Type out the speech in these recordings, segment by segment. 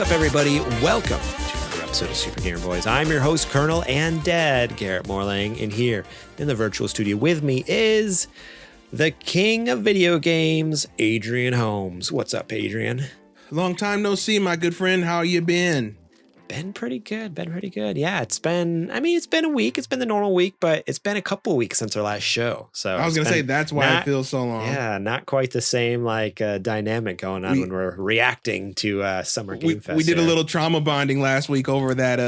up, everybody? Welcome to another episode of Super Gamer Boys. I'm your host, Colonel and Dad, Garrett Morlang, and here in the virtual studio with me is the king of video games, Adrian Holmes. What's up, Adrian? Long time no see, my good friend. How you been? Been pretty good. Yeah, it's been a week. It's been the normal week, but it's been a couple weeks since our last show. So I was going to say, that's why it feels so long. Yeah, not quite the same dynamic going on when we're reacting to Summer Game Fest. We did a little trauma bonding last week over that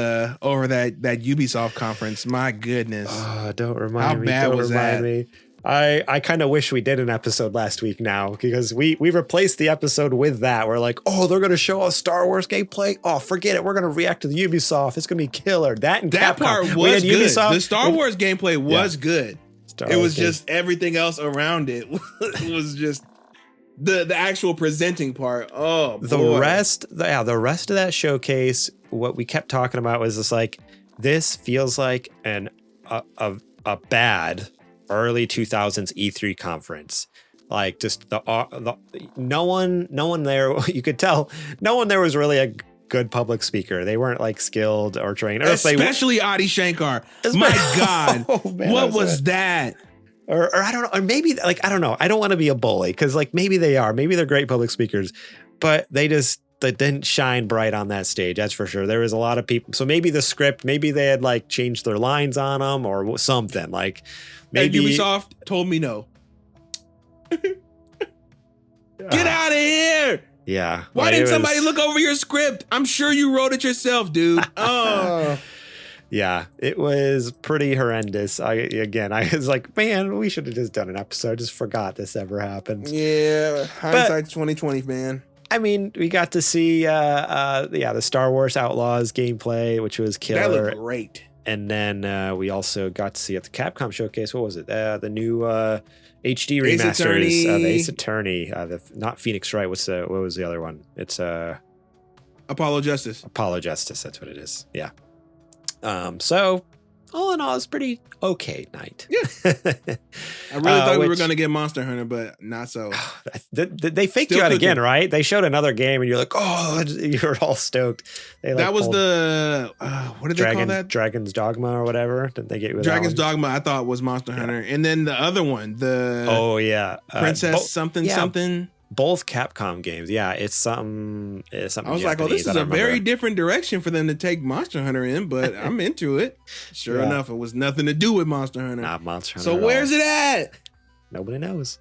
Ubisoft conference. My goodness. Oh, don't remind me. How bad was that? I kind of wish we did an episode last week now, because we replaced the episode with that. We're like, oh, they're going to show us Star Wars gameplay. Oh, forget it. We're going to react to the Ubisoft. It's going to be killer. That Capcom. Part was good. Ubisoft. The Star Wars gameplay was good. It was just everything else around it was just the actual presenting part. Oh, boy. The rest of that showcase, what we kept talking about was just like, this feels like a bad early 2000s E3 conference. Like, just no one there, you could tell no one there was really a good public speaker. They weren't like skilled or trained, especially Adi Shankar. My God. Oh, man, what was that? Or I don't know, or maybe like, I don't know, I don't want to be a bully, because like maybe they're great public speakers, but they didn't shine bright on that stage. That's for sure. There was a lot of people. So maybe the script, maybe they had like changed their lines on them or something. Like maybe Ubisoft told me no. Get out of here. Yeah. Why didn't somebody look over your script? I'm sure you wrote it yourself, dude. Oh. Yeah, it was pretty horrendous. I was like, man, we should have just done an episode. I just forgot this ever happened. Yeah, hindsight's 2020, man. I mean, we got to see the Star Wars Outlaws gameplay, which was killer. That looked great. And then we also got to see at the Capcom showcase, what was it? The new HD remasters of Ace Attorney. Not Phoenix Wright. What was the other one? It's Apollo Justice. Apollo Justice. That's what it is. Yeah. So all in all, it's pretty okay night. Yeah. I really thought we were going to get Monster Hunter, but not so. They faked you out again, right? They showed another game and you're like, oh, you're all stoked. That was the, what did they call that? Dragon's Dogma or whatever. Didn't they get you with Dragon's Dogma, I thought was Monster Hunter. And then the other one, Princess something. Both Capcom games. Yeah, it's something I was Japanese. like, oh, this is a very different direction for them to take Monster Hunter in, but I'm into it. Sure enough, it was nothing to do with Monster Hunter. Not Monster Hunter. So where's it at? Nobody knows.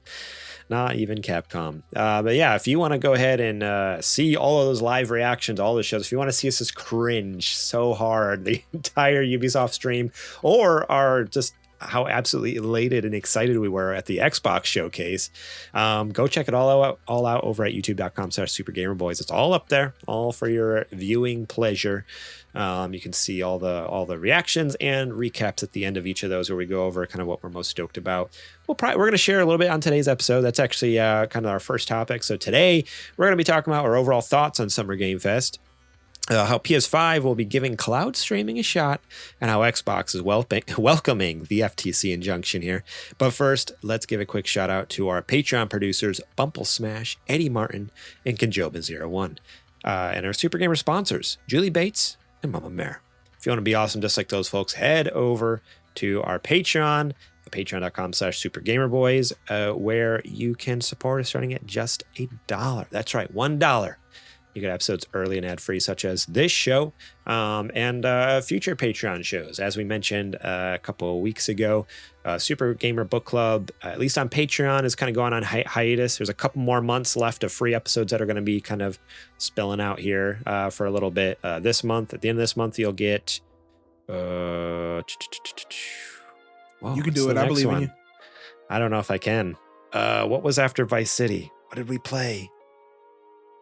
Not even Capcom. But yeah, if you want to go ahead and see all of those live reactions, all the shows, if you want to see us just cringe so hard the entire Ubisoft stream, or are just how absolutely elated and excited we were at the Xbox showcase, go check it all out over at youtube.com/supergamerboys. It's all up there, all for your viewing pleasure. You can see all the reactions and recaps at the end of each of those, where we go over kind of what we're most stoked about. We're going to share a little bit on today's episode. That's actually kind of our first topic. So today we're going to be talking about our overall thoughts on Summer Game Fest, how PS5 will be giving cloud streaming a shot, and how Xbox is welcoming the FTC injunction here. But first, let's give a quick shout out to our Patreon producers, Bumple Smash, Eddie Martin, and Kanjobin01, and our Super Gamer sponsors, Julie Bates and Mama Mare. If you want to be awesome just like those folks, head over to our Patreon, patreon.com/supergamerboys, where you can support us starting at just $1. That's right, $1. You get episodes early and ad-free, such as this show and future Patreon shows. As we mentioned a couple of weeks ago, Super Gamer Book Club, at least on Patreon, is kind of going on hiatus. There's a couple more months left of free episodes that are going to be kind of spilling out here for a little bit. This month, at the end of this month, you'll get... you can do it. I believe in you. I don't know if I can. What was after Vice City? What did we play?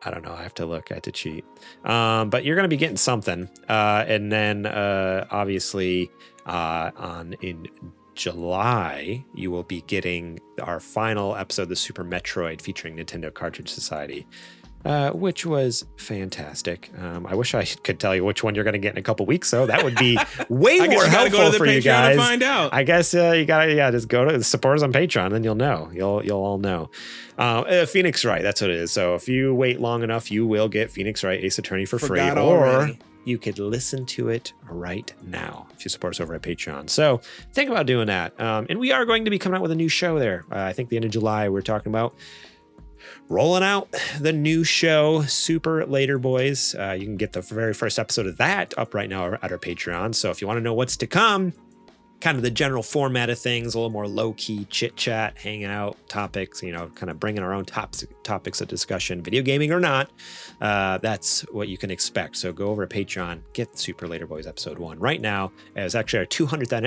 I don't know. I have to look. I have to cheat. But you're going to be getting something. And then, obviously, in July, you will be getting our final episode of the Super Metroid featuring Nintendo Cartridge Society. which was fantastic. I wish I could tell you which one you're going to get in a couple weeks, though. That would be way more helpful for you guys. To find out. I guess you gotta just go to the supporters on Patreon, then you'll know. You'll all know. Phoenix Wright, that's what it is. So if you wait long enough, you will get Phoenix Wright Ace Attorney for free, or you could listen to it right now if you support us over at Patreon. So think about doing that. And we are going to be coming out with a new show there. I think the end of July we're talking about rolling out the new show, Super Later Boys. You can get the very first episode of that up right now at our Patreon. So if you want to know what's to come, kind of the general format of things, a little more low-key chit-chat, hanging out, topics, kind of bringing our own topics of discussion, video gaming or not, that's what you can expect. So go over to Patreon, get Super Later Boys episode 1 right now. It's actually our 200th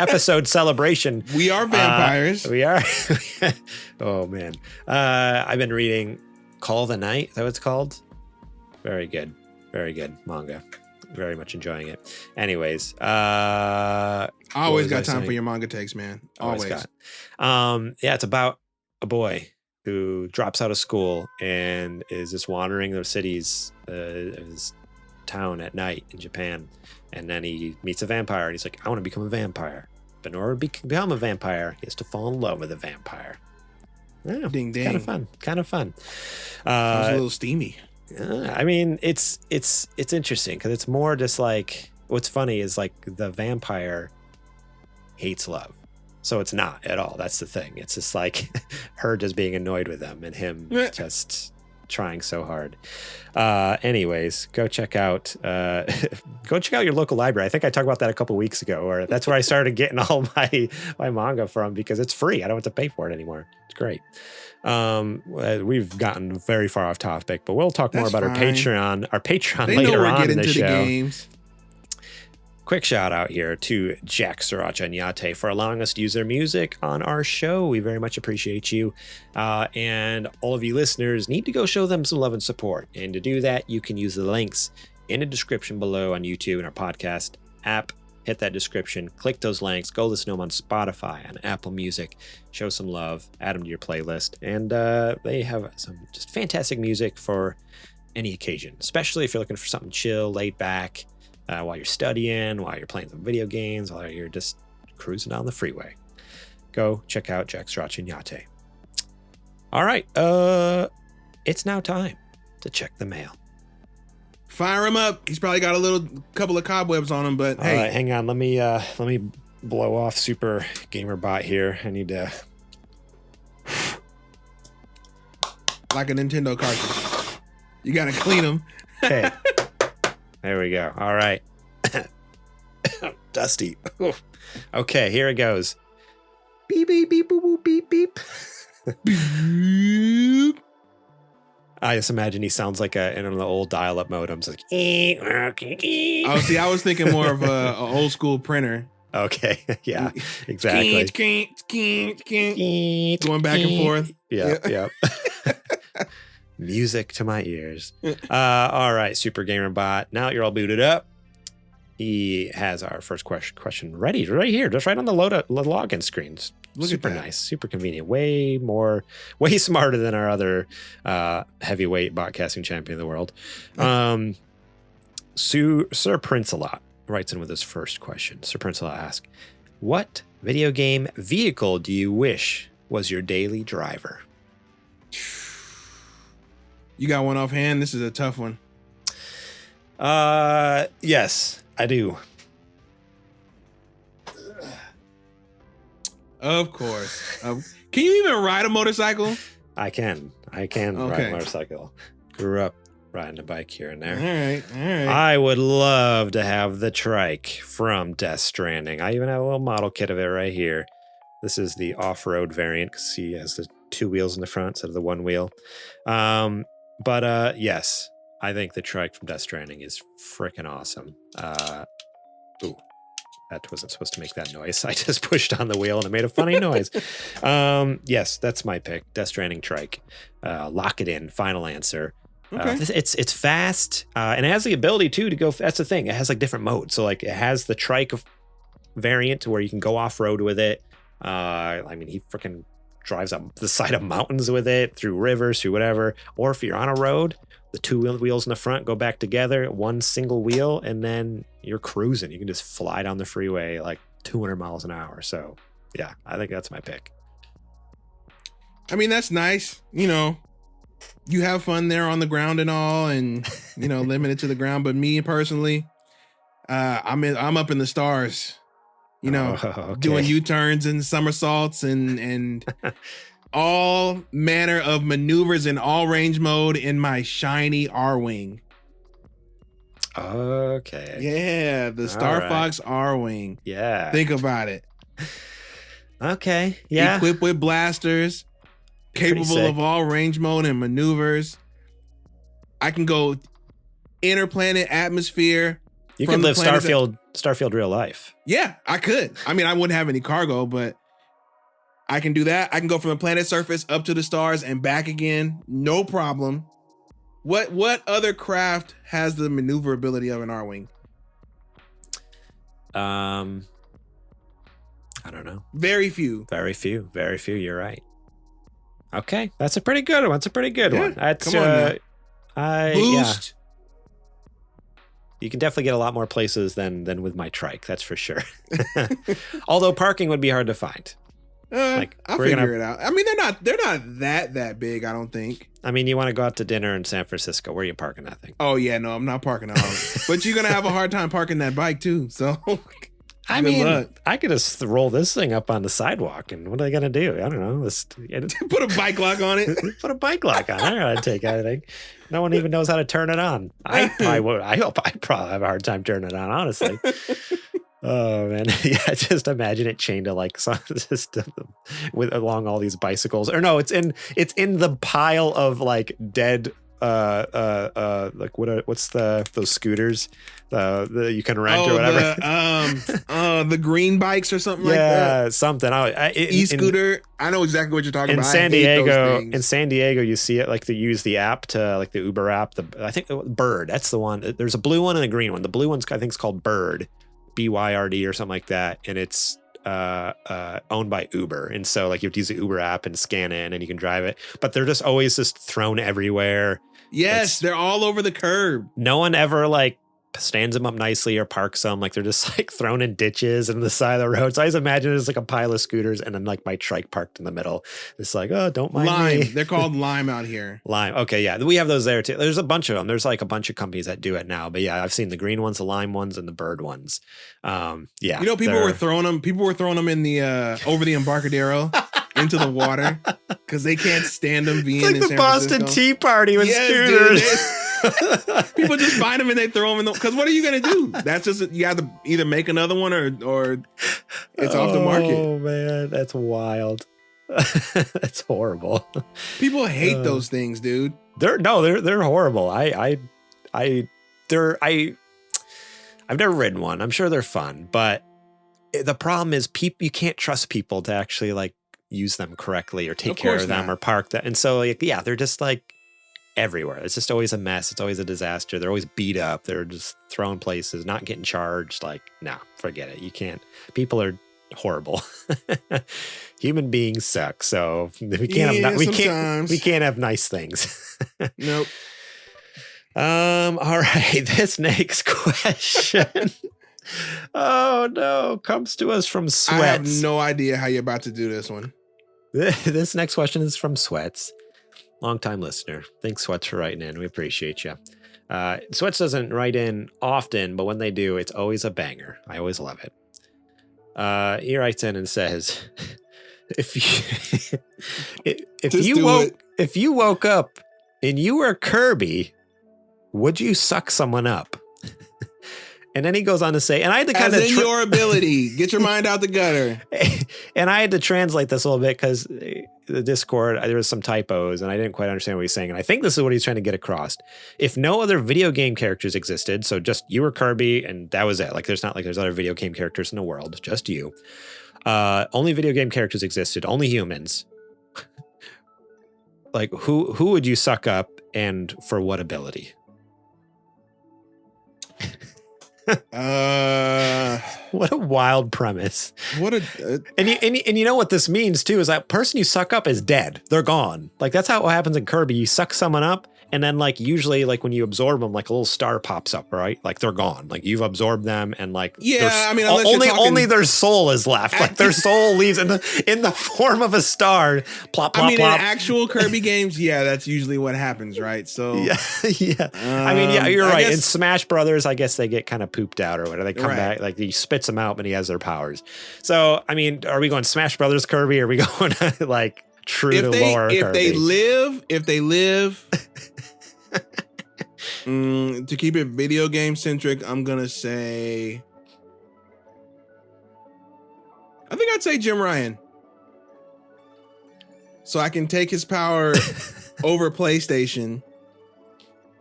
episode celebration. We are vampires. We are. Oh, man. I've been reading Call of the Night. Is that what it's called? Very good. Very good manga. Very much enjoying it. Anyways, I always got time for your manga takes, man. Always. It's about a boy who drops out of school and is just wandering the cities of his town at night in Japan. And then he meets a vampire and he's like, I want to become a vampire. But in order to become a vampire, he has to fall in love with a vampire. Yeah, ding ding. Kind of fun. It was a little steamy. I mean, it's interesting because it's more just like, what's funny is like the vampire hates love. So it's not at all. That's the thing. It's just like her just being annoyed with him and him just trying so hard. Anyways, go check out your local library. I think I talked about that a couple weeks ago, or that's where I started getting all my manga from because it's free. I don't have to pay for it anymore. It's great. We've gotten very far off topic, but we'll talk more about our Patreon later on in the show. Games. Quick shout out here to Jack, Sriracha, and Yate for allowing us to use their music on our show. We very much appreciate you. And all of you listeners need to go show them some love and support. And to do that, you can use the links in the description below on YouTube and our podcast app. Hit that description, click those links, go listen to them on Spotify, on Apple Music, show some love, add them to your playlist. And they have some just fantastic music for any occasion, especially if you're looking for something chill, laid back, while you're studying, while you're playing some video games, while you're just cruising down the freeway. Go check out Jack, Sriracha, and Yate. All right, it's now time to check the mail. Fire him up. He's probably got a couple of cobwebs on him, but hey. All right, hang on. Let me blow off Super Gamer Bot here. I need to. Like a Nintendo cartridge. You gotta clean them. Okay. There we go. All right. Dusty. Okay, here it goes. Beep, beep, beep, boop, boop, beep, beep. Beep. I just imagine he sounds like in an old dial-up modems, like. Oh, see, I was thinking more of a old school printer. Okay, yeah, exactly. Going back and forth. Yeah. Music to my ears. All right, Super Gamer Bot. Now that you're all booted up, he has our first question ready right here, just right on the login screen. Super nice, super convenient, way smarter than our other heavyweight botcasting champion of the world. Sir Prince-a-lot writes in with his first question. Sir Prince-a-lot asks, what video game vehicle do you wish was your daily driver? You got one offhand? This is a tough one. Yes, I do. Of course. Can you even ride a motorcycle? I can ride a motorcycle. Grew up riding a bike here and there. All right. I would love to have the trike from Death Stranding. I even have a little model kit of it right here. This is the off-road variant because he has the 2 wheels in the front instead of the 1 wheel. But yes, I think the trike from Death Stranding is freaking awesome. Ooh. That wasn't supposed to make that noise. I just pushed on the wheel and it made a funny noise. Yes, that's my pick. Death Stranding trike. Lock it in. Final answer. Okay. It's fast and it has the ability too to go. That's the thing. It has like different modes. So like it has the trike variant to where you can go off road with it. I mean, he freaking drives up the side of mountains with it, through rivers, through whatever. Or if you're on a road, the two wheels in the front go back together, one single wheel, and then you're cruising. You can just fly down the freeway like 200 miles an hour. So yeah, I think that's my pick. I mean, that's nice. You know, you have fun there on the ground and all, and, you know, limited to the ground. But me personally, I'm up in the stars, you know, doing U-turns and somersaults and all manner of maneuvers in all range mode in my shiny R-Wing. Okay. Yeah, the Star Fox R-Wing. Yeah. Think about it. Okay. Yeah. Equipped with blasters, capable of all range mode and maneuvers. I can go interplanet atmosphere. You can live Starfield real life. Yeah, I could. I mean, I wouldn't have any cargo, but I can do that. I can go from the planet surface up to the stars and back again. No problem. What other craft has the maneuverability of an R-Wing? I don't know. Very few. You're right. Okay, that's a pretty good one. That's come on, Boost. Yeah. You can definitely get a lot more places than with my trike. That's for sure. Although parking would be hard to find. I'll figure it out. I mean, they're not that big, I don't think. I mean, you want to go out to dinner in San Francisco. Where are you parking that thing? Oh, yeah, no, I'm not parking at all. But you're going to have a hard time parking that bike, too. So, I mean, I could just roll this thing up on the sidewalk, and what are they going to do? I don't know. Put a bike lock on it. Put a bike lock on it. I don't know how to take anything. No one even knows how to turn it on. I probably have a hard time turning it on, honestly. Oh man, yeah. Just imagine it chained to like along all these bicycles. Or no, it's in the pile of like dead. Like what's those scooters? The you can rent or whatever. The green bikes or something like that. Yeah, something. E-scooter. I know exactly what you're talking about. In San Diego, you see it like they use the app to like the Uber app. I think Bird. That's the one. There's a blue one and a green one. The blue one's I think it's called Bird. BYRD or something like that, and it's owned by Uber, and so like you have to use the Uber app and scan in and you can drive it, but they're just always just thrown everywhere. Yes, they're all over the curb. No one ever like stands them up nicely or parks them. Like they're just like thrown in ditches and the side of the road. So I just imagine it's like a pile of scooters and then like my trike parked in the middle. It's like, oh, don't mind Lime. me. They're called Lime out here. Lime. Okay, yeah, we have those there too. There's a bunch of them. There's like a bunch of companies that do it now. But yeah, I've seen the green ones, the lime ones, and the bird ones. Yeah, you know, people were throwing them in the over the Embarcadero. Into the water because they can't stand them being it's like in the San Boston Francisco. Tea Party with scooters. Dude, people just find them and they throw them in because what are you gonna do? That's just you have to either make another one or it's off the market. Oh man, that's wild. That's horrible. People hate those things, dude. They're horrible. I've never ridden one. I'm sure they're fun, but the problem is you can't trust people to actually like use them correctly or take care of them or park them. And so like, yeah, they're just like everywhere. It's just always a mess. It's always a disaster. They're always beat up. They're just thrown places, not getting charged. Like, no, forget it. You can't. People are horrible. Human beings suck. So we can't have nice things. Nope. All right. This next question. Oh no, comes to us from Sweats. I have no idea how you're about to do this one. This next question is from Sweats, longtime listener. Thanks, Sweats, for writing in. We appreciate you. Sweats doesn't write in often, but when they do, it's always a banger. I always love it. He writes in and says, "If you woke up and you were Kirby, would you suck someone up?" And then he goes on to say, and I had to kind of your ability, get your mind out the gutter. And I had to translate this a little bit because the Discord, there was some typos and I didn't quite understand what he's saying. And I think this is what he's trying to get across. If no other video game characters existed, so just you were Kirby and that was it. Like there's not like there's other video game characters in the world, just you. Only video game characters existed, only humans. Like who would you suck up and for what ability? What What a wild premise. What a and you know what this means too is that person you suck up is dead. They're gone. Like that's how it happens in Kirby. You suck someone up, and then like usually like when you absorb them, like a little star pops up, right? Like they're gone. Like you've absorbed them, and like I mean, only their soul is left. Like their soul leaves in the form of a star. Plop plop. I mean, plop. in actual Kirby games, that's usually what happens, right? So yeah. I mean, you're right. In Smash Brothers, I guess they get kind of pooped out or whatever. They come back, like he spits them out, but he has their powers. So I mean, are we going Smash Brothers Kirby? Or are we going like true to lore Kirby? If they live. To keep it video game centric, I'm gonna say, I think I'd say Jim Ryan, so I can take his power over PlayStation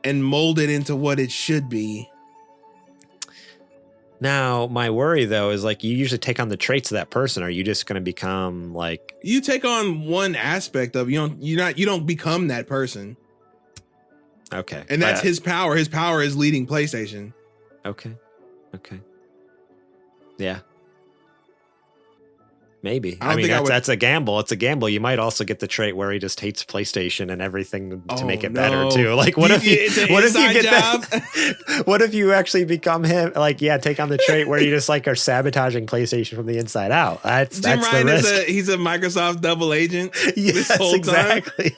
and mold it into what it should be. Now, my worry though is like you usually take on the traits of that person. Are you just going to become like you take on one aspect of you don't become that person. Okay. And that's his power. His power is leading PlayStation. Okay. Yeah. Maybe. I mean, that's a gamble. It's a gamble. You might also get the trait where he just hates PlayStation and everything to make it better too. Like, what if you get that? What if you actually become him? Like, take on the trait where you just like are sabotaging PlayStation from the inside out. That's Jim Ryan the risk. He's a Microsoft double agent. Yes, this whole exactly.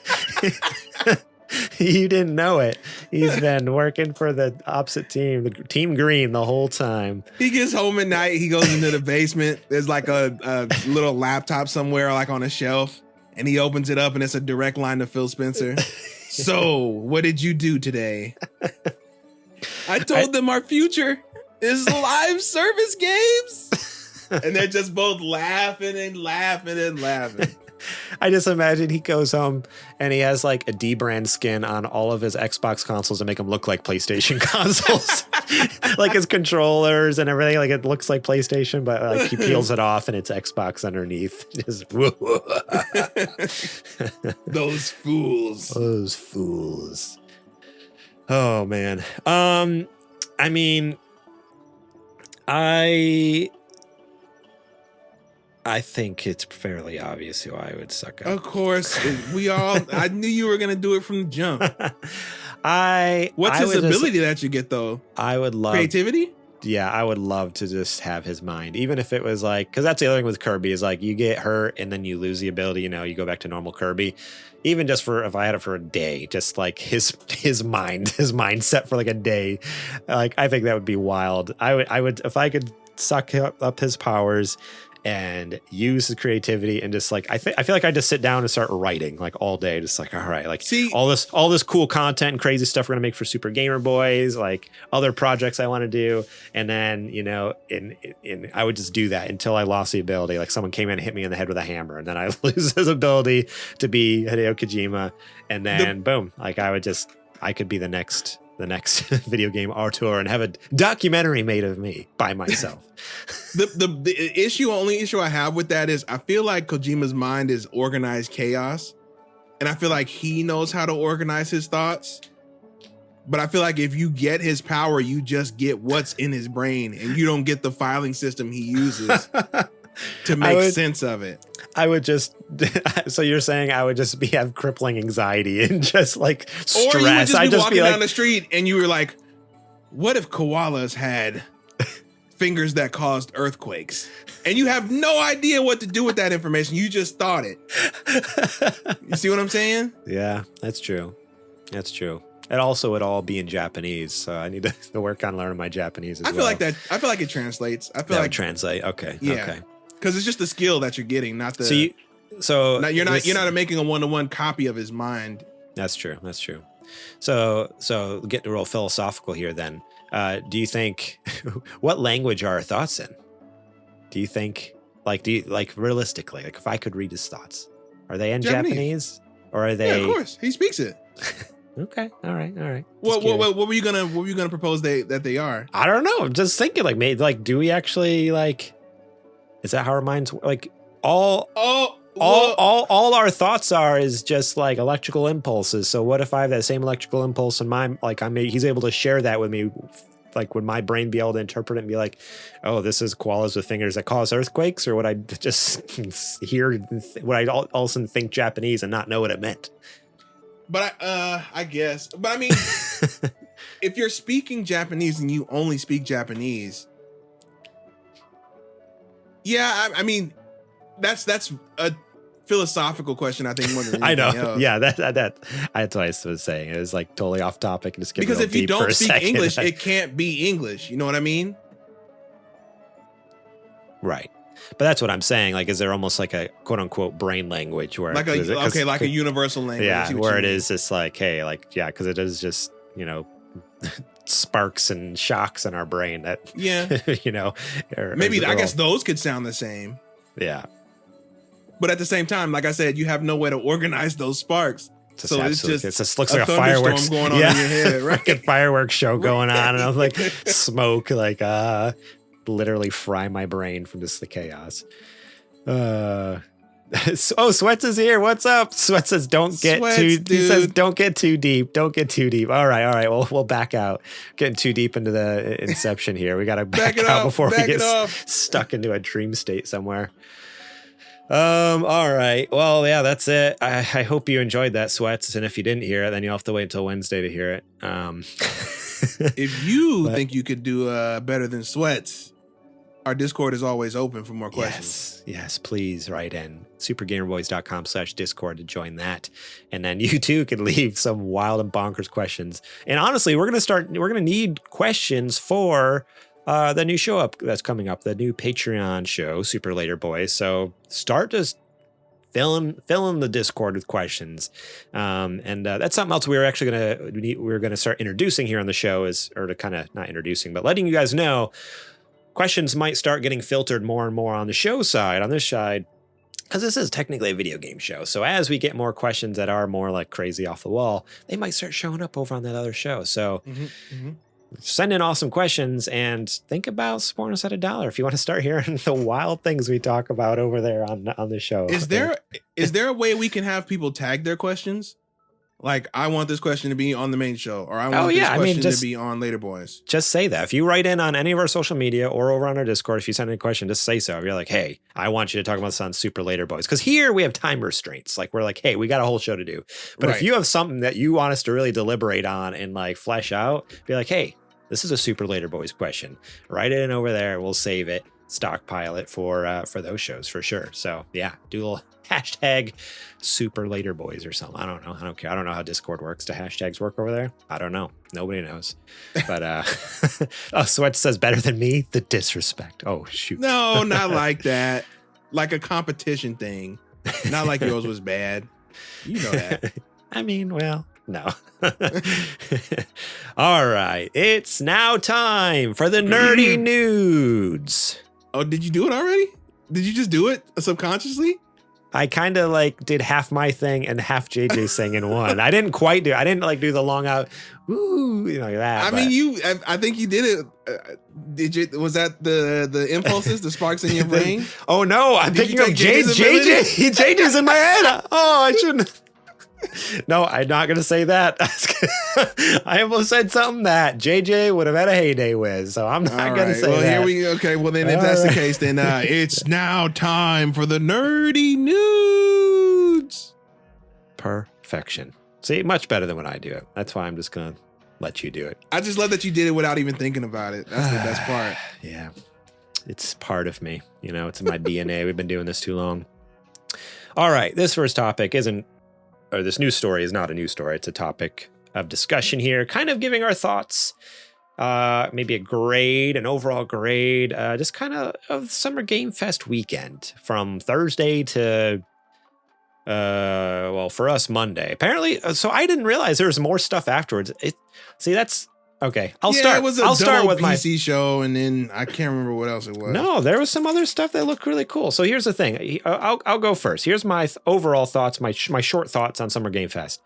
You didn't know it. He's been working for the opposite team, the Team Green, the whole time. He gets home at night. He goes into the basement. There's like a little laptop somewhere, like on a shelf, and he opens it up, and it's a direct line to Phil Spencer. So, what did you do today? I told them our future is live service games, and they're just both laughing and laughing and laughing. I just imagine he goes home and he has like a D-brand skin on all of his Xbox consoles to make them look like PlayStation consoles. Like his controllers and everything. Like it looks like PlayStation, but like he peels it off and it's Xbox underneath. Just Those fools. Those fools. Oh man. I mean, I think it's fairly obvious who I would suck up. Of course. I knew you were going to do it from the jump. What's his ability that you get, though? I would love... Creativity? Yeah, I would love to just have his mind. Even if it was like... Because that's the other thing with Kirby is like you get hurt and then you lose the ability. You go back to normal Kirby. Even just for... If I had it for a day, just like his mindset for like a day. Like, I think that would be wild. I would if I could suck up his powers... and use his creativity and just like I feel like I just sit down and start writing like all day, just like all right, like all this cool content and crazy stuff we're gonna make for Super Gamer Boys, like other projects I want to do, and then in I would just do that until I lost the ability. Like someone came in and hit me in the head with a hammer, and then I lose his ability to be Hideo Kojima, and then boom, like I could be the next video game auteur and have a documentary made of me by myself. The only issue I have with that is I feel like Kojima's mind is organized chaos, and I feel like he knows how to organize his thoughts. But I feel like if you get his power, you just get what's in his brain, and you don't get the filing system he uses to make sense of it. I would just, so you're saying I would just have crippling anxiety and just like stress. Or you would just be walking down the street and you were like, what if koalas had fingers that caused earthquakes? And you have no idea what to do with that information. You just thought it. You see what I'm saying? Yeah, that's true. That's true. And also it'd all be in Japanese, so I need to work on learning my Japanese as well. I feel like it translates. I feel like translate. Okay. Yeah. Okay. Because it's just the skill that you're getting, not the. You're not making a 1-to-1 copy of his mind. That's true. That's true. So getting real philosophical here, then. Do you think what language are our thoughts in? Do you think realistically, like if I could read his thoughts, are they in Japanese or are they? Yeah, of course, he speaks it. Okay. All right. What were you gonna propose that they are? I don't know. I'm just thinking do we actually like? Is that how our minds like all our thoughts are is just like electrical impulses. So what if I have that same electrical impulse in my he's able to share that with me like, would my brain be able to interpret it and be like, oh, this is koalas with fingers that cause earthquakes? Or would I just would I all of a sudden think Japanese and not know what it meant? But I guess. But I mean, if you're speaking Japanese and you only speak Japanese, yeah, I mean, that's a philosophical question, I think, more than anything I know. else. Yeah, that's what I was saying. It was like totally off topic. Just because if you don't speak second. English, it can't be English. You know what I mean? Right. But that's what I'm saying. Like, is there almost like a quote unquote brain language where like a universal language? Yeah, where it is just like, hey, like, yeah, because it is just, you know, sparks and shocks in our brain that, yeah, you know, maybe I guess those could sound the same. Yeah. But at the same time, like I said, you have no way to organize those sparks. So it just looks like a fireworks going on in your head, right? Like a fireworks show going on, and I'm like smoke, like literally fry my brain from just the chaos. Sweats is here. What's up? Sweat says don't get too. Dude. He says don't get too deep. Don't get too deep. All right. We'll back out. Getting too deep into the inception here. We got to back out before we get stuck into a dream state somewhere. All right. Well, yeah, that's it. I hope you enjoyed that, Sweats. And if you didn't hear it, then you'll have to wait until Wednesday to hear it. If you think you could do better than Sweats, our Discord is always open for more questions. Yes, please write in supergamerboys.com/Discord to join that. And then you too can leave some wild and bonkers questions. And honestly, we're going to need questions for the new show that's coming up, the new Patreon show, Super Later Boys. So start just fill in the Discord with questions. And that's something else we're going to start introducing here on the show or to kind of not introducing, but letting you guys know questions might start getting filtered more and more on the show side, on this side, because this is technically a video game show. So as we get more questions that are more like crazy off the wall, they might start showing up over on that other show. So send in awesome questions and think about supporting us at $1 if you want to start hearing the wild things we talk about over there on the show. Is there a way we can have people tag their questions? Like, I want this question to be on the main show, or I want this question to be on Later Boys. Just say that. If you write in on any of our social media or over on our Discord, if you send in a question, just say so. If you're like, hey, I want you to talk about this on Super Later Boys. Because here we have time restraints. Like, we're like, hey, we got a whole show to do. But if you have something that you want us to really deliberate on and like flesh out, be like, hey, this is a Super Later Boys question. Write it in over there. We'll save it, stockpile it for those shows for sure. So yeah, do a little hashtag Super Later Boys or something. I don't know. I don't care. I don't know how Discord works. Do hashtags work over there? I don't know. Nobody knows. But Sweat says better than me. The disrespect. Oh shoot. No, not like that. Like a competition thing. Not like yours was bad. You know that. I mean, well, no. All right. It's now time for the nerdy nudes. Oh, did you do it already? Did you just do it subconsciously? I kind of like did half my thing and half JJ's thing in one. I didn't like do the long out, ooh, you know, that. I think you did it. Was that the impulses, the sparks in your brain? Oh no, I'm thinking of JJ's in my head. Oh, I shouldn't. No, I'm not going to say that. I almost said something that JJ would have had a heyday with, so I'm not going to say that. Okay, well then if that's the case, then it's now time for the nerdy nudes. Perfection. See, much better than when I do it. That's why I'm just going to let you do it. I just love that you did it without even thinking about it. That's the best part. Yeah. It's part of me. You know, it's in my DNA. We've been doing this too long. All right. This first topic this news story is not a news story. It's a topic of discussion here, kind of giving our thoughts, maybe an overall grade, just kind of Summer Game Fest weekend from Thursday to, for us, Monday. Apparently, so I didn't realize there was more stuff afterwards. That's okay. I'll start with my PC show, and then I can't remember what else it was. No, there was some other stuff that looked really cool. So here's the thing. I'll go first. Here's my overall thoughts, my short thoughts on Summer Game Fest.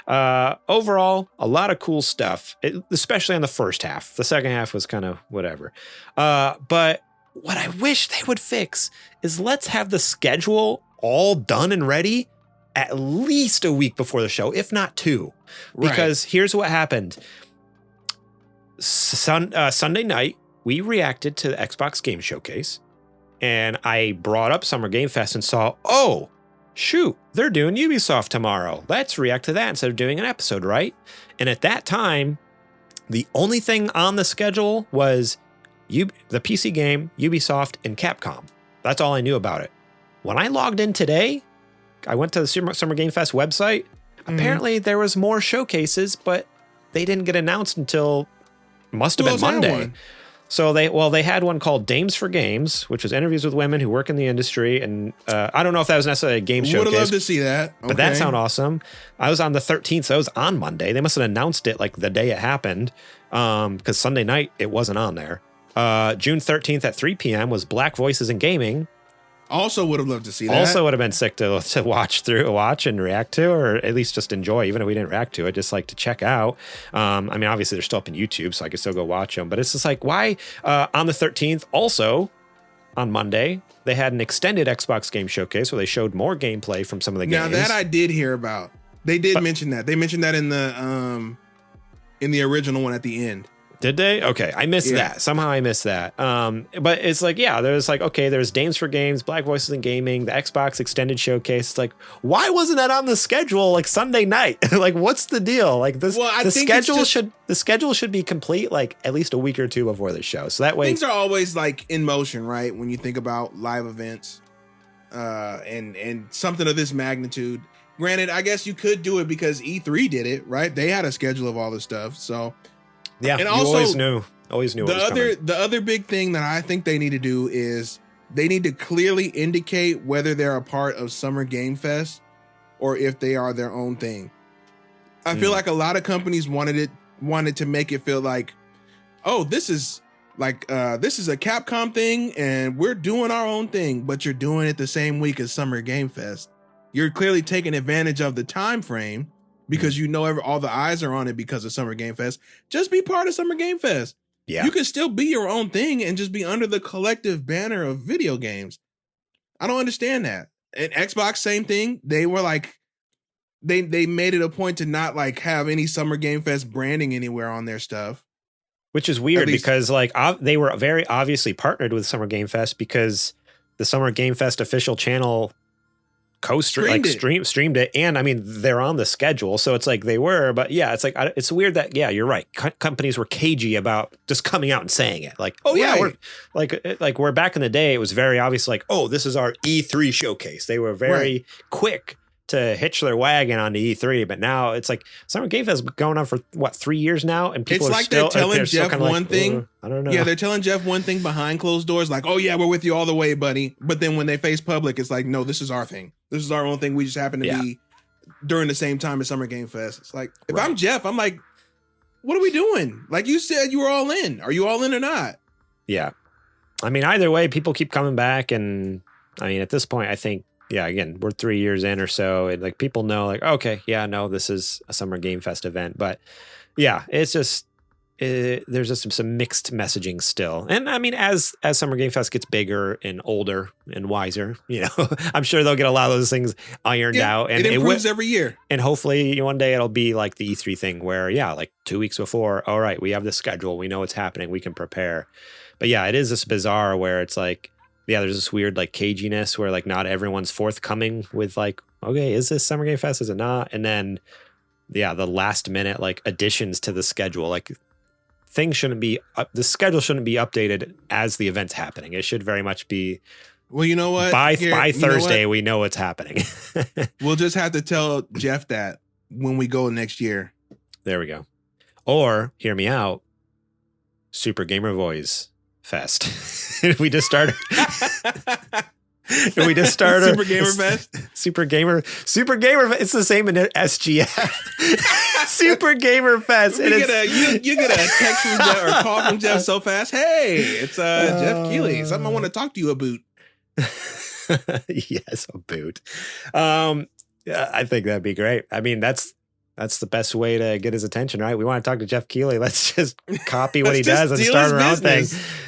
Overall, a lot of cool stuff, especially on the first half. The second half was kind of whatever. But what I wish they would fix is let's have the schedule all done and ready at least a week before the show, if not 2. Because here's what happened. Sunday night, we reacted to the Xbox Game Showcase, and I brought up Summer Game Fest and saw, oh, shoot, they're doing Ubisoft tomorrow. Let's react to that instead of doing an episode, right? And at that time, the only thing on the schedule was the PC game, Ubisoft, and Capcom. That's all I knew about it. When I logged in today, I went to the Summer Game Fest website. Apparently, there was more showcases, but they didn't get announced until must have been Monday. So they had one called Dames for Games, which was interviews with women who work in the industry. And I don't know if that was necessarily a game showcase. Would have loved to see that. Okay. But that sounded awesome. I was on the 13th, so it was on Monday. They must have announced it like the day it happened, because Sunday night it wasn't on there. June 13th at 3 p.m. was Black Voices in Gaming. Also would have loved to see that. Also would have been sick to watch and react to, or at least just enjoy, even if we didn't react to it, just like to check out. I mean, obviously they're still up on YouTube, so I could still go watch them. But it's just like, why? On the 13th, also on Monday, they had an extended Xbox Game Showcase where they showed more gameplay from some of the games. Now that I did hear about. They did mention that. They mentioned that in the original one at the end. Did they? Okay, I missed that. Somehow I missed that. But it's like, yeah, there's like, okay, there's Dames for Games, Black Voices in Gaming, the Xbox Extended Showcase. It's like, why wasn't that on the schedule like Sunday night? Like, what's the deal? Like this, well, the schedule should be complete like at least a week or two before the show. So that way, things are always like in motion, right? When you think about live events, and something of this magnitude. Granted, I guess you could do it because E3 did it, right? They had a schedule of all this stuff, so. Yeah, and you also, always knew the other big thing that I think they need to do is they need to clearly indicate whether they're a part of Summer Game Fest or if they are their own thing. I feel like a lot of companies wanted to make it feel like, oh, this is a Capcom thing and we're doing our own thing, but you're doing it the same week as Summer Game Fest. You're clearly taking advantage of the time frame. Because you know all the eyes are on it because of Summer Game Fest. Just be part of Summer Game Fest. Yeah. You can still be your own thing and just be under the collective banner of video games. I don't understand that. And Xbox, same thing. They were like, they made it a point to not like have any Summer Game Fest branding anywhere on their stuff. Which is weird because like they were very obviously partnered with Summer Game Fest because the Summer Game Fest official channel streamed it, and I mean they're on the schedule, so it's like they were, but yeah, it's like it's weird that you're right. Companies were cagey about just coming out and saying it, like, oh yeah, right. we're back in the day. It was very obvious, like, oh, this is our E3 showcase. They were very quick to hitch their wagon onto E3, but now it's like Summer Game Fest has been going on for what 3 years now, and people it's are like still they're telling Jeff kind of one thing. I don't know. Yeah, they're telling Jeff one thing behind closed doors, like, oh yeah, we're with you all the way, buddy. But then when they face public, it's like, no, this is our thing. This is our own thing. We just happen to be during the same time as Summer Game Fest. It's like, if I'm Jeff, I'm like, what are we doing? Like you said, you were all in. Are you all in or not? Yeah. I mean, either way, people keep coming back, and I mean, at this point, I think. Yeah, again, we're 3 years in or so, and like people know, like, okay, yeah, no, this is a Summer Game Fest event, but yeah, it's just there's just some mixed messaging still, and I mean, as Summer Game Fest gets bigger and older and wiser, you know, I'm sure they'll get a lot of those things ironed out, and it improves every year, and hopefully one day it'll be like the E3 thing where like 2 weeks before, all right, we have the schedule, we know what's happening, we can prepare, but yeah, it is this bizarre where it's like. Yeah, there's this weird like caginess where like not everyone's forthcoming with like, okay, is this Summer Game Fest? Is it not? And then, yeah, the last minute like additions to the schedule, like things shouldn't be, the schedule shouldn't be updated as the event's happening. It should very much be. Well, you know what? By Thursday, we know what's happening. We'll just have to tell Jeff that when we go next year. There we go. Or hear me out. Super Gamer Boys Fest. We just started. We just started Super Gamer Fest. Super Gamer. It's the same in SGF. Super Gamer Fest. You get a text from Jeff or call from Jeff so fast. Hey, it's Jeff Keighley. Something I want to talk to you about. Yes, a boot. Yeah, I think that'd be great. I mean, that's the best way to get his attention, right? We want to talk to Jeff Keighley. Let's just copy what he does and start our own thing.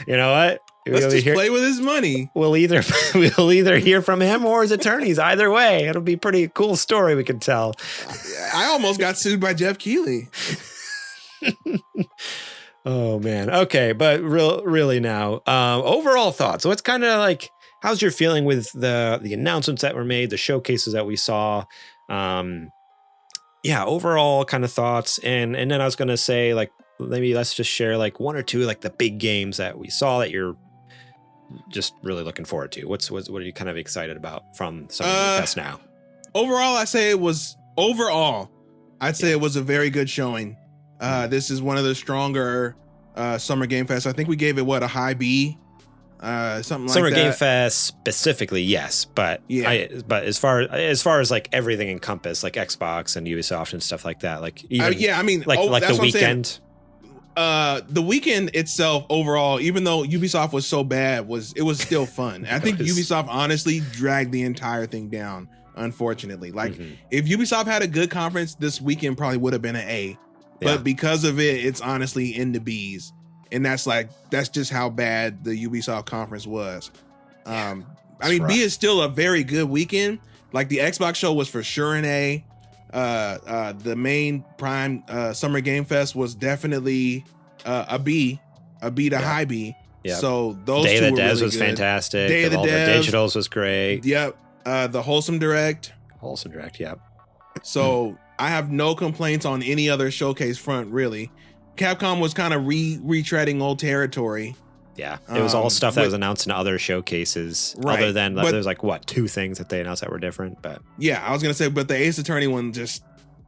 You know what? Let's just play with his money. We'll either hear from him or his attorneys. Either way, it'll be a pretty cool story we can tell. I almost got sued by Jeff Keighley. Oh man. Okay, but really now, overall thoughts. So it's kind of like, how's your feeling with the announcements that were made, the showcases that we saw? Yeah, overall kind of thoughts, and then I was gonna say, like, maybe let's just share like one or two like the big games that we saw that you're just really looking forward to. What are you kind of excited about from Summer Game Fest now? Overall, I'd say it was a very good showing. This is one of the stronger Summer Game Fest. I think we gave it a high B, something like that. Summer Game Fest specifically, yes, but yeah. But as far as like everything encompassed, like Xbox and Ubisoft and stuff like that, like even, I mean, like that's the weekend. The weekend itself, overall, even though Ubisoft was so bad, it was still fun. I think Ubisoft honestly dragged the entire thing down. Unfortunately, like if Ubisoft had a good conference, this weekend probably would have been an A. But because of it, it's honestly in the B's. And that's just how bad the Ubisoft conference was. I mean, rough. B is still a very good weekend. Like the Xbox show was for sure an A. The main Prime Summer Game Fest was definitely a B to high B. Yeah. So those Day two of the were Devs really was good. fantastic. Day of the All the Devs. digitals was great. Yep. The Wholesome Direct. Yep. So I have no complaints on any other showcase front, really. Capcom was kind of retreading old territory. Yeah, it was all stuff that was announced in other showcases. Right. Other than there's like two things that they announced that were different. But yeah, I was gonna say, but the Ace Attorney one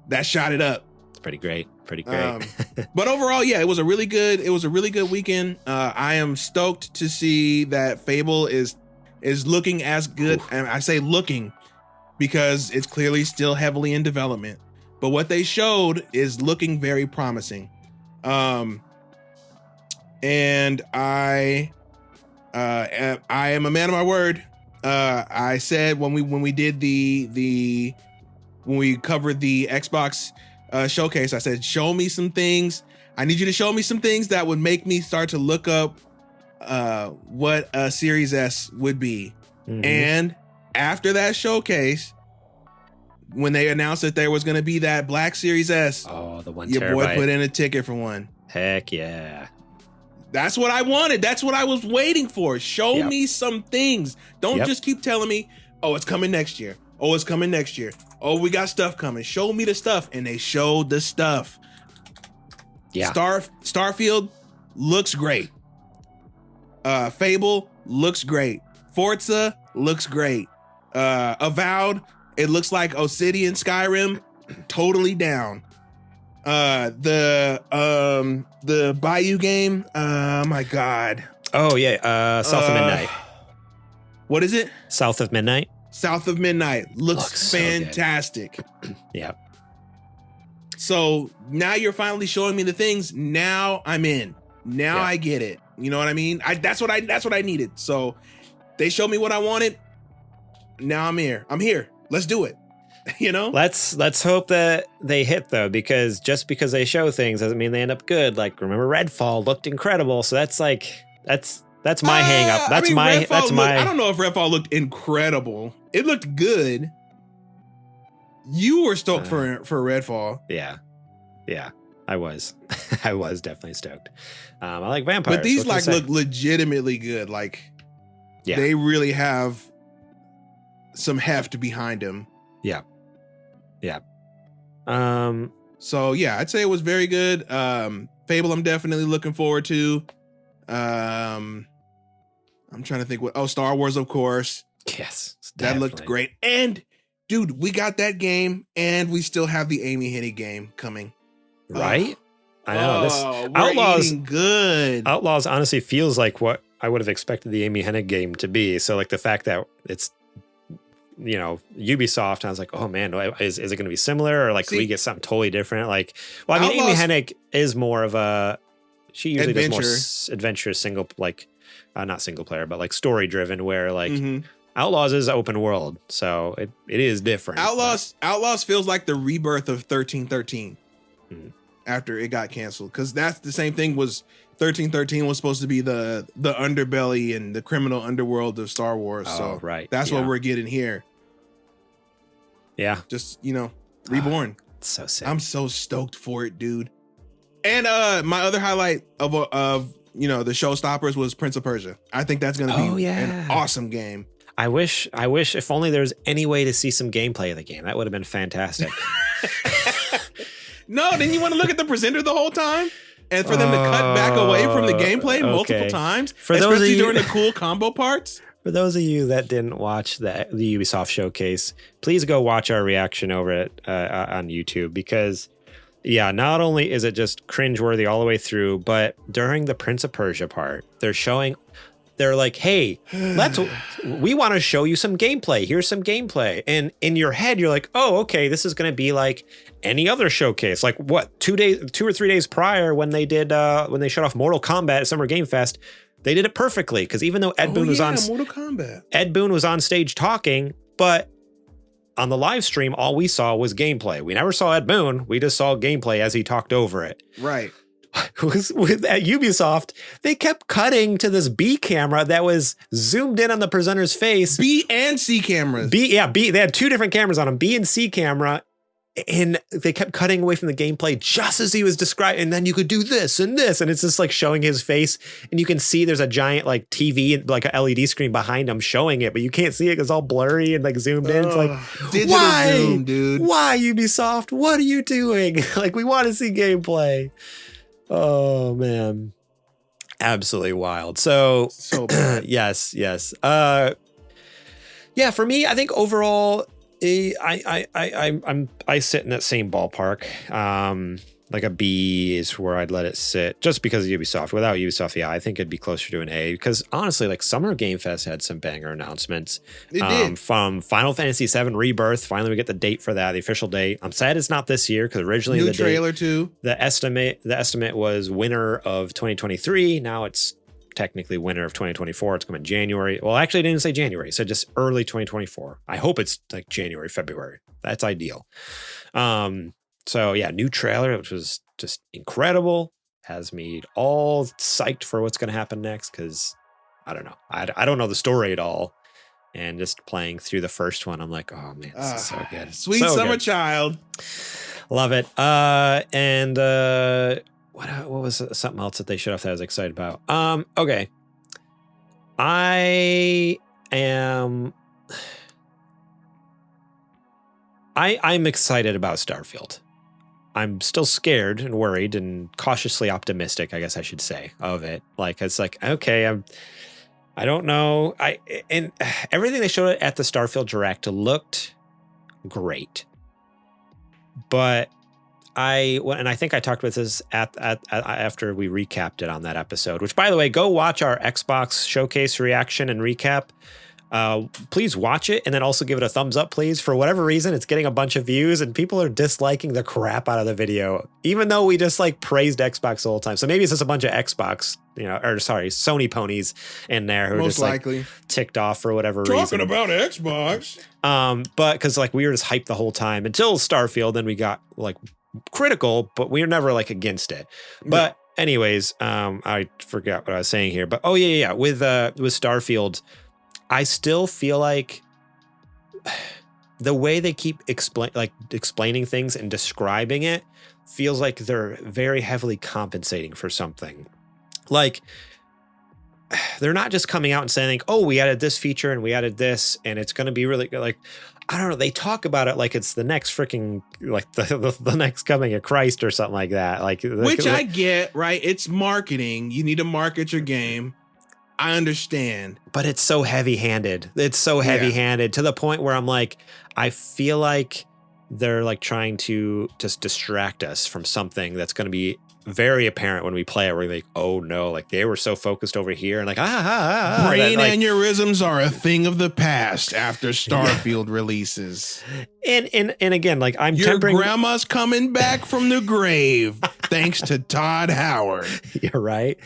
that shot it up. It's pretty great. But overall, yeah, it was a really good weekend. I am stoked to see that Fable is looking as good. Oof. And I say looking because it's clearly still heavily in development. But what they showed is looking very promising. And I am a man of my word. I said when we did when we covered the Xbox showcase, I said, show me some things. I need you to show me some things that would make me start to look up what a Series S would be. And after that showcase, when they announced that there was going to be that Black Series S, the 1 your terabyte. boy put in a ticket for one. Heck yeah. That's what I wanted. That's what I was waiting for. Show me some things. Don't just keep telling me, oh, it's coming next year. Oh, it's coming next year. Oh, we got stuff coming. Show me the stuff. And they showed the stuff. Yeah. Starfield looks great. Fable looks great. Forza looks great. Avowed, it looks like Obsidian Skyrim, totally down. The Bayou game, oh my god. Oh yeah, South of Midnight. What is it? South of Midnight. South of Midnight looks fantastic. So yeah. So now you're finally showing me the things. Now I'm in. Now I get it. You know what I mean? That's what I needed. So they showed me what I wanted. Now I'm here. Let's do it. You know? Let's hope that they hit though, because just because they show things doesn't mean they end up good. Like, remember Redfall looked incredible. So that's my hang up. That's my I don't know if Redfall looked incredible. It looked good. You were stoked for Redfall. Yeah. I was definitely stoked. I like vampires. But these look legitimately good. Like, they really have some heft behind them. Yeah. So yeah, I'd say it was very good. Fable, I'm definitely looking forward to. I'm trying to think Star Wars, of course. Yes. That looked great. And dude, we got that game and we still have the Amy Hennig game coming. Right? I know this Outlaws good. Outlaws honestly feels like what I would have expected the Amy Hennig game to be. So like the fact that it's Ubisoft, I was like, oh man, is it going to be similar, or like can we get something totally different? Like, well, I mean, Amy Hennig is more of she usually does more adventurous not single player, but like story driven, where like Outlaws is open world, so it is different. Outlaws feels like the rebirth of 1313 after it got canceled, because that's the same thing. Was 1313 was supposed to be the underbelly and the criminal underworld of Star Wars. That's what we're getting here. Yeah. Just, reborn. It's so sick. I'm so stoked for it, dude. And my other highlight of the showstoppers was Prince of Persia. I think that's going to be an awesome game. I wish if only there was any way to see some gameplay of the game. That would have been fantastic. No, didn't you want to look at the presenter the whole time? And for them to cut back away from the gameplay multiple times, especially during the cool combo parts? For those of you that didn't watch the Ubisoft showcase, please go watch our reaction over it on YouTube because, yeah, not only is it just cringeworthy all the way through, but during the Prince of Persia part, they're like, hey, we want to show you some gameplay. Here's some gameplay. And in your head, you're like, oh, okay, this is going to be like any other showcase. Like what, 2 or 3 days prior when they did, when they shut off Mortal Kombat at Summer Game Fest, they did it perfectly. Because even though Ed Boon was on stage talking, but on the live stream, all we saw was gameplay. We never saw Ed Boon. We just saw gameplay as he talked over it. Right. At Ubisoft, they kept cutting to this B camera that was zoomed in on the presenter's face. B and C cameras. They had 2 different cameras on them, B and C camera, and they kept cutting away from the gameplay just as he was describing. And then you could do this and this, and it's just like showing his face, and you can see there's a giant like TV, like a LED screen behind him showing it, but you can't see it because it's all blurry and like zoomed in. It's like, why, zoom, dude? Why Ubisoft? What are you doing? Like, we want to see gameplay. Oh man, absolutely wild. So bad. yes. Yeah, for me, I think overall, I sit in that same ballpark. Like a B is where I'd let it sit, just because of Ubisoft. Without Ubisoft, yeah, I think it'd be closer to an A, because honestly, like Summer Game Fest had some banger announcements. It did. From Final Fantasy VII Rebirth. Finally, we get the date for that, the official date. I'm sad it's not this year, because originally new trailer too. The estimate was winter of 2023. Now it's technically winter of 2024. It's coming January. Well, actually, I didn't say January. It said just early 2024. I hope it's like January, February. That's ideal. So yeah, new trailer, which was just incredible, has me all psyched for what's going to happen next, because I don't know. I don't know the story at all. And just playing through the first one, I'm like, oh man, this is so good. Sweet so summer good. child. Love it. And what was something else that they showed off that I was excited about? Okay. I'm excited about Starfield. I'm still scared and worried and cautiously optimistic, I guess I should say, of it. Like, it's like, okay, I don't know. And everything they showed at the Starfield Direct looked great. But I think I talked about this after we recapped it on that episode, which, by the way, go watch our Xbox showcase reaction and recap. Please watch it and then also give it a thumbs up, please. For whatever reason, it's getting a bunch of views and people are disliking the crap out of the video, even though we just like praised Xbox the whole time. So maybe it's just a bunch of Xbox, Sony ponies in there who are just likely like ticked off for whatever reason. Talking about Xbox. But because like we were just hyped the whole time until Starfield, then we got like critical, but we were never like against it. But anyways, I forgot what I was saying here. But with Starfield, I still feel like the way they keep explaining things and describing it feels like they're very heavily compensating for something. Like, they're not just coming out and saying, like, oh, we added this feature and we added this and it's going to be really good. Like, I don't know. They talk about it like it's the next freaking, like the next coming of Christ or something like that. Which I get, right? It's marketing. You need to market your game. I understand. But it's so heavy-handed. It's so heavy-handed to the point where I'm like, I feel like they're like trying to just distract us from something that's going to be very apparent when we play it. We're like, oh no, like they were so focused over here and like, brain aneurysms are a thing of the past after Starfield releases. And again, like your grandma's coming back from the grave thanks to Todd Howard. You're right.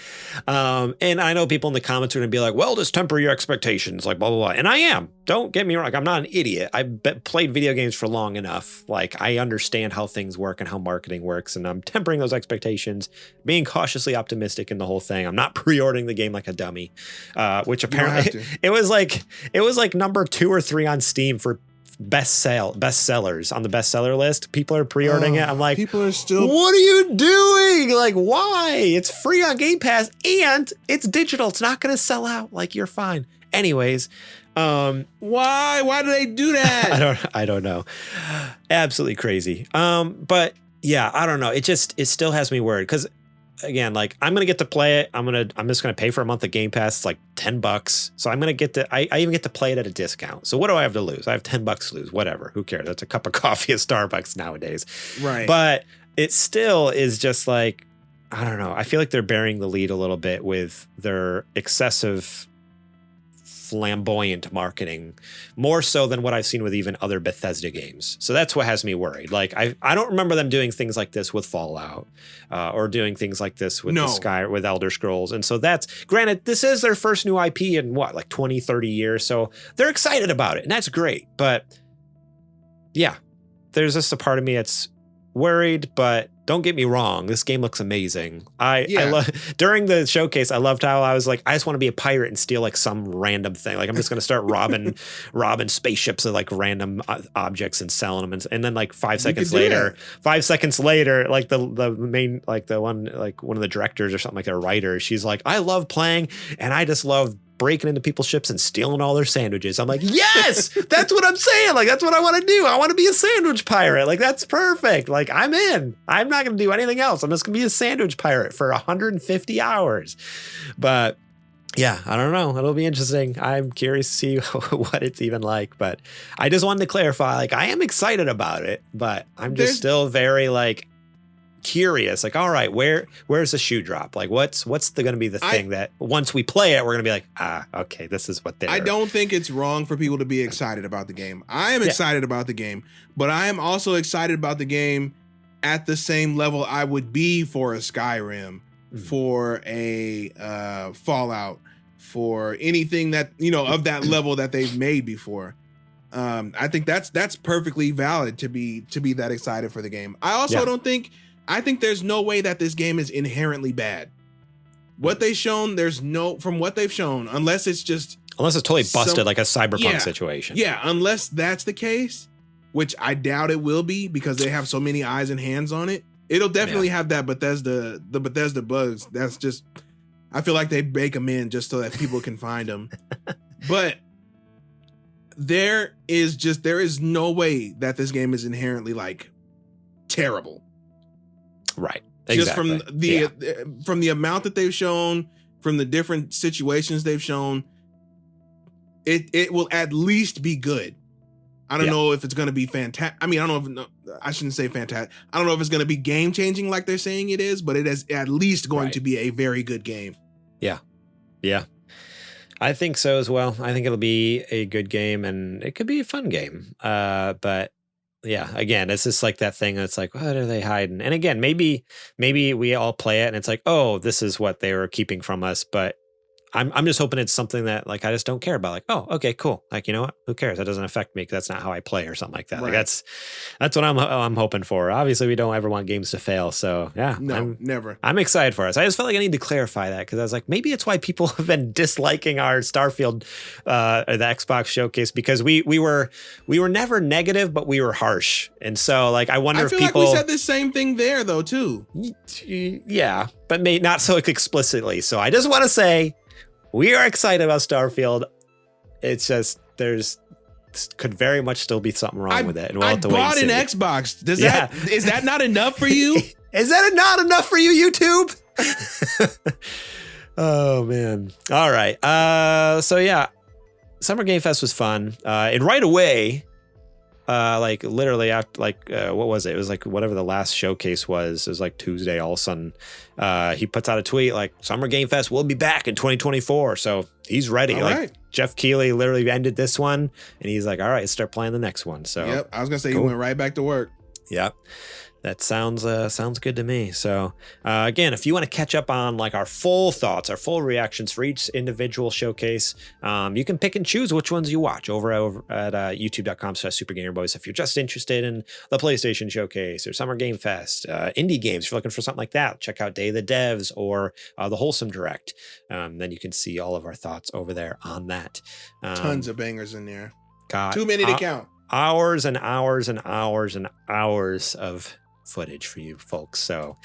And I know people in the comments are going to be like, well, just temper your expectations, like blah, blah, blah. And I am. Don't get me wrong. Like, I'm not an idiot. I've played video games for long enough. Like, I understand how things work and how marketing works. And I'm tempering those expectations, being cautiously optimistic in the whole thing. I'm not pre-ordering the game like a dummy, which apparently it was like number 2 or 3 on Steam for bestsellers on the bestseller list. People are pre-ordering it. I'm like, people are still. What are you doing? Like, why? It's free on Game Pass and it's digital. It's not going to sell out. Like, you're fine. Anyways, why do they do that? I don't know. Absolutely crazy. But yeah, I don't know. It still has me worried because, again, like, I'm gonna get to play it. I'm just gonna pay for a month of Game Pass. It's like $10. So I'm gonna get to. I even get to play it at a discount. So what do I have to lose? I have $10 to lose. Whatever. Who cares? That's a cup of coffee at Starbucks nowadays. Right. But it still is just like, I don't know. I feel like they're bearing the lead a little bit with their excessive, flamboyant marketing, more so than what I've seen with even other Bethesda games. So that's what has me worried. Like, I don't remember them doing things like this with Fallout, or doing things like this with with Elder Scrolls. And so that's, granted, this is their first new IP in what, like 20, 30 years. So they're excited about it, and that's great. But yeah, there's just a part of me that's worried, but don't get me wrong, this game looks amazing. I love, during the showcase, I loved how I was like, I just want to be a pirate and steal like some random thing. Like, I'm just going to start robbing spaceships of like random objects and selling them. And then like 5 seconds later, like the main, like the one, like one of the directors or something, like a writer, she's like, I love playing and I just love breaking into people's ships and stealing all their sandwiches. I'm like, yes, that's what I'm saying. Like, that's what I want to do. I want to be a sandwich pirate. Like, that's perfect. Like, I'm in. I'm not going to do anything else. I'm just going to be a sandwich pirate for 150 hours. But yeah, I don't know. It'll be interesting. I'm curious to see what it's even like. But I just wanted to clarify, like, I am excited about it, but I'm just still very like curious, like, all right, where's the shoe drop? Like, what's going to be the thing that once we play it, we're going to be like, okay, this is what they're. I don't think it's wrong for people to be excited about the game. I am excited about the game, but I am also excited about the game at the same level I would be for a Skyrim, for a Fallout, for anything that, you know, of that level that they've made before. I think that's perfectly valid to be that excited for the game. I also I think there's no way that this game is inherently bad. What they've shown, from what they've shown, unless it's totally busted, like a cyberpunk situation. Yeah, unless that's the case, which I doubt it will be because they have so many eyes and hands on it. It'll definitely have the Bethesda bugs. That's just, I feel like they bake them in just so that people can find them. But there is no way that this game is inherently like terrible. Right. Exactly. Just from the amount that they've shown, from the different situations they've shown, it will at least be good. I don't know if it's going to be fantastic. I mean, I shouldn't say fantastic. I don't know if it's going to be game changing like they're saying it is, but it is at least going to be a very good game. Yeah. Yeah. I think so as well. I think it'll be a good game and it could be a fun game. But yeah, again, it's just like that thing that's like, what are they hiding? And again, maybe we all play it and it's like, oh, this is what they were keeping from us. But I'm just hoping it's something that like I just don't care about. Like, oh, okay, cool. Like, you know what? Who cares? That doesn't affect me because that's not how I play or something like that. Right. Like that's what I'm hoping for. Obviously, we don't ever want games to fail. So yeah, never. I'm excited for us. I just felt like I need to clarify that because I was like, maybe it's why people have been disliking our Starfield, or the Xbox showcase, because we were never negative, but we were harsh. And so like I wonder if people. I feel like we said the same thing there though too. Yeah, but not so explicitly. So I just want to say, we are excited about Starfield. It's just could very much still be something wrong with it, and we'll have to wait and see. I bought an Xbox. Is that not enough for you? Is that not enough for you, YouTube? Oh man! All right. So yeah, Summer Game Fest was fun, and right away, like literally after what was it? It was like whatever the last showcase was. It was like Tuesday. All of a sudden, he puts out a tweet like Summer Game Fest will be back in 2024. So he's ready. All like right. Jeff Keighley literally ended this one, and he's like, all right, let's start playing the next one. So yep, I was gonna say he went right back to work. Yep. That sounds good to me. So again, if you want to catch up on like our full thoughts, our full reactions for each individual showcase, you can pick and choose which ones you watch over at youtube.com/supergamerboys. If you're just interested in the PlayStation Showcase or Summer Game Fest, indie games, if you're looking for something like that, check out Day of the Devs or the Wholesome Direct. Then you can see all of our thoughts over there on that. Tons of bangers in there. God, too many to count. hours and hours and hours and hours of footage for you folks. So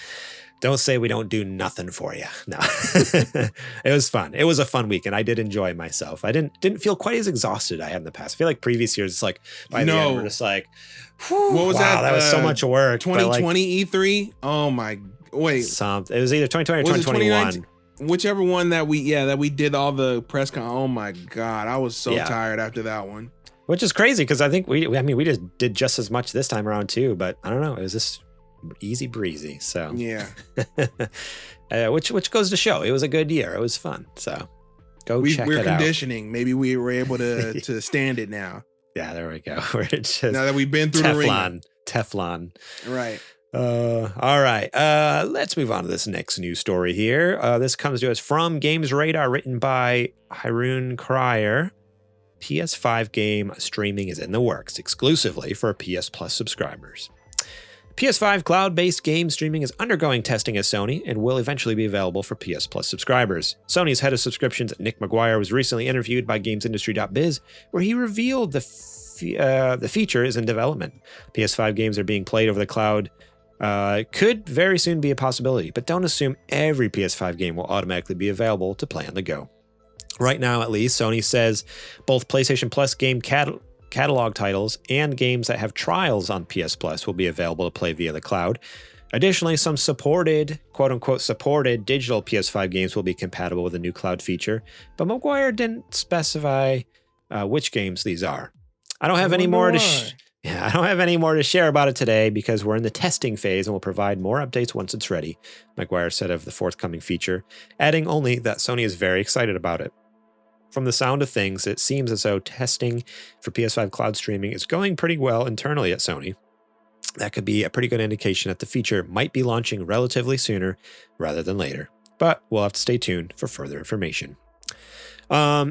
don't say we don't do nothing for you. No, it was fun. It was a fun week, and I did enjoy myself. I didn't feel quite as exhausted as I had in the past. I feel like previous years, it's like by the end we're just like, what was that? That was so much work. 2020 E3. Oh my, wait. It was either 2020 or 2021. Whichever one that we did all the press con. Oh my God, I was so tired after that one. Which is crazy because I think we just did just as much this time around too. But I don't know. It was just easy breezy. So yeah. Which goes to show it was a good year. It was fun. So check it out. We're conditioning. Maybe we were able to stand it now. Yeah, there we go. We're just now that we've been through the ring. Teflon. Right. All right. Let's move on to this next news story here. This comes to us from Games Radar, written by Haroon Crier. PS5 game streaming is in the works exclusively for PS Plus subscribers. PS5 cloud-based game streaming is undergoing testing at Sony and will eventually be available for PS Plus subscribers. Sony's head of subscriptions, Nick McGuire, was recently interviewed by GamesIndustry.biz, where he revealed the feature is in development. PS5 games are being played over the cloud. Could very soon be a possibility, but don't assume every PS5 game will automatically be available to play on the go. Right now, at least, Sony says both PlayStation Plus game catalog titles and games that have trials on PS Plus will be available to play via the cloud. Additionally, some supported, quote-unquote supported digital PS5 games will be compatible with the new cloud feature, but McGuire didn't specify which games these are. I don't have any more to share about it today because we're in the testing phase and will provide more updates once it's ready, McGuire said of the forthcoming feature, adding only that Sony is very excited about it. From the sound of things, it seems as though testing for PS5 cloud streaming is going pretty well internally at Sony. That could be a pretty good indication that the feature might be launching relatively sooner rather than later, but we'll have to stay tuned for further information.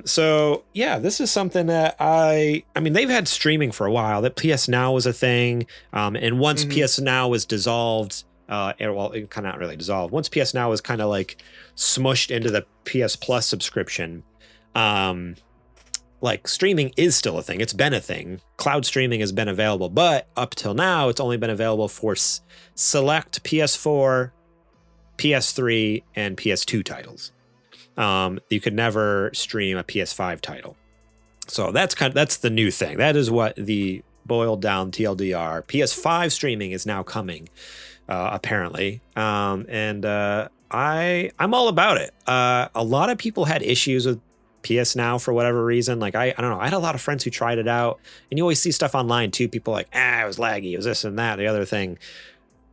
So yeah, this is something that I mean, they've had streaming for a while. That PS Now was a thing. And once PS Now was dissolved, it kind of not really dissolved. Once PS Now was kind of like smushed into the PS Plus subscription, like streaming is still a thing. It's been a thing. Cloud streaming has been available, but up till now, it's only been available for select PS4, PS3, and PS2 titles. You could never stream a PS5 title. So that's the new thing. That is what the boiled down TLDR. PS5 streaming is now coming, apparently. I'm all about it. A lot of people had issues with PS Now for whatever reason. Like, I don't know. I had a lot of friends who tried it out, and you always see stuff online too. People like, it was laggy. It was this and that, the other thing.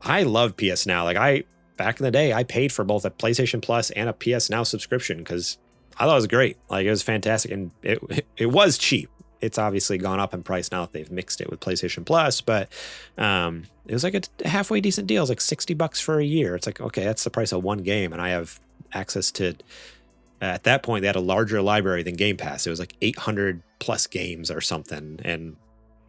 I love PS Now. Like, back in the day, I paid for both a PlayStation Plus and a PS Now subscription because I thought it was great. Like, it was fantastic, and it was cheap. It's obviously gone up in price now that they've mixed it with PlayStation Plus, but it was like a halfway decent deal. It was like $60 for a year. It's like, okay, that's the price of one game, and I have access to. At that point, they had a larger library than Game Pass. It was like 800 plus games or something, and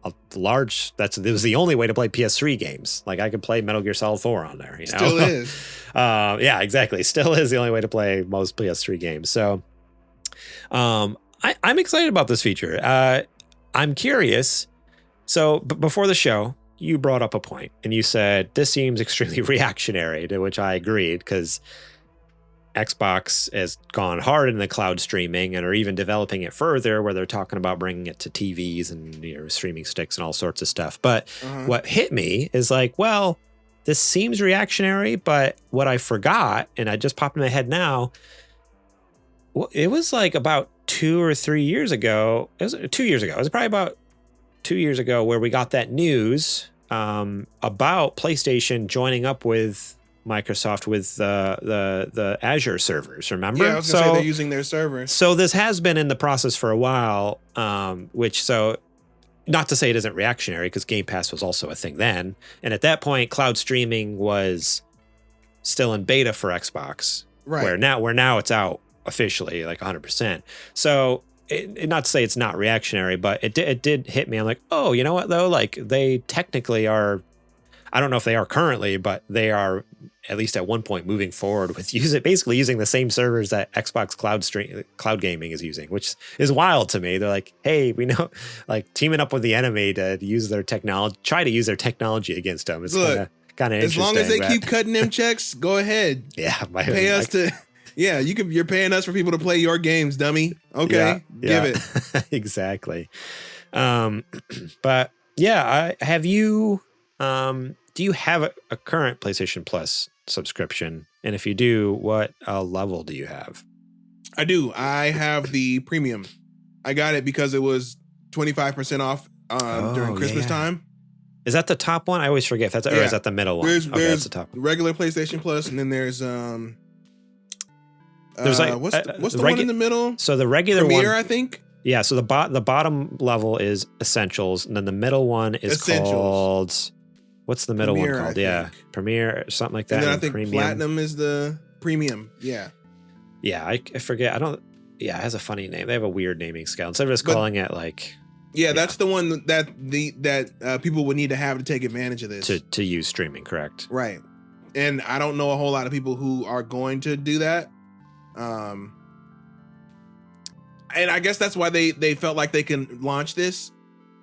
it was the only way to play PS3 games. Like, I could play Metal Gear Solid 4 on there. Still is. Yeah, exactly. Still is the only way to play most PS3 games. So, I'm excited about this feature. I'm curious. So, before the show, you brought up a point, and you said this seems extremely reactionary, to which I agreed because Xbox has gone hard in the cloud streaming and are even developing it further, where they're talking about bringing it to TVs and streaming sticks and all sorts of stuff. But what hit me is like, well, this seems reactionary, but what I forgot, and I just popped in my head now, well, it was like about 2 or 3 years ago. It was 2 years ago. It was probably about 2 years ago where we got that news about PlayStation joining up with Microsoft with the Azure servers, remember? Yeah, I was gonna say they're using their servers. So this has been in the process for a while, not to say it isn't reactionary, because Game Pass was also a thing then. And at that point, cloud streaming was still in beta for Xbox. Right. Where now it's out officially, like 100%. So not to say it's not reactionary, but it did hit me. I'm like, oh, you know what though? Like, they technically are. I don't know if they are currently, but they are at least at one point moving forward with basically using the same servers that Xbox Cloud Gaming is using, which is wild to me. They're like, hey, we know, like teaming up with the enemy to use their technology, try to use their technology against them. It's kind of interesting. As long as they keep cutting them checks, go ahead. Yeah, pay us to. Yeah, you're paying us for people to play your games, dummy. Okay, give it. Exactly. But yeah, do you have a current PlayStation Plus subscription? And if you do, what level do you have? I do. I have the premium. I got it because it was 25% off during Christmas time. Is that the top one? I always forget if that's or is that the middle one? There's that's the top one. Regular PlayStation Plus, and then there's what's the one in the middle? So the regular Premiere, one, I think. Yeah. So the bottom level is Essentials, and then the middle one is called. What's the middle Premiere, one called? Yeah, Premiere or something like that. And then I think Premium. Platinum is the premium. Yeah. Yeah, I forget. I don't. Yeah, it has a funny name. They have a weird naming scale. Instead of just calling it like. Yeah, that's the one that people would need to have to take advantage of this. To use streaming, correct? Right. And I don't know a whole lot of people who are going to do that. And I guess that's why they felt like they can launch this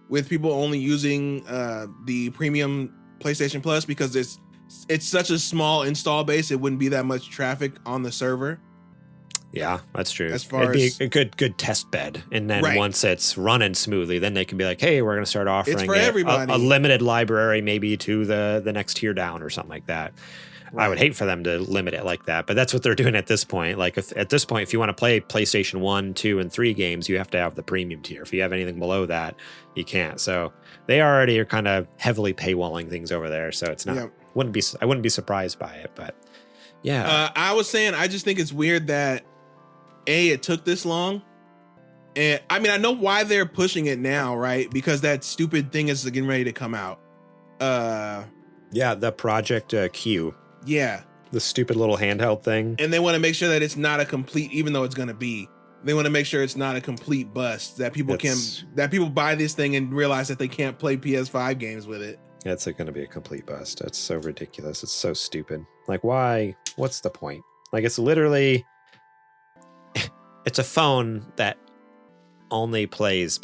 with people only using the premium PlayStation Plus, because it's such a small install base, it wouldn't be that much traffic on the server. Yeah, that's true. It'd be a good test bed, and then once it's running smoothly, then they can be like, "Hey, we're going to start offering it's for everybody. A limited library, maybe to the next tier down or something like that." Right. I would hate for them to limit it like that, but that's what they're doing at this point. Like at this point, if you want to play PlayStation 1, 2, and 3 games, you have to have the premium tier. If you have anything below that, you can't. So they already are kind of heavily paywalling things over there. So it's not. I wouldn't be surprised by it, but yeah. I was saying, I just think it's weird that it took this long. And I mean, I know why they're pushing it now, right? Because that stupid thing is getting ready to come out. The Project Q. Yeah. The stupid little handheld thing. And they want to make sure that it's not a complete, even though it's going to be, they want to make sure it's not a complete bust, that people buy this thing and realize that they can't play PS5 games with it. It's going to be a complete bust. It's so ridiculous. It's so stupid. Like, why? What's the point? Like, it's literally, it's a phone that only plays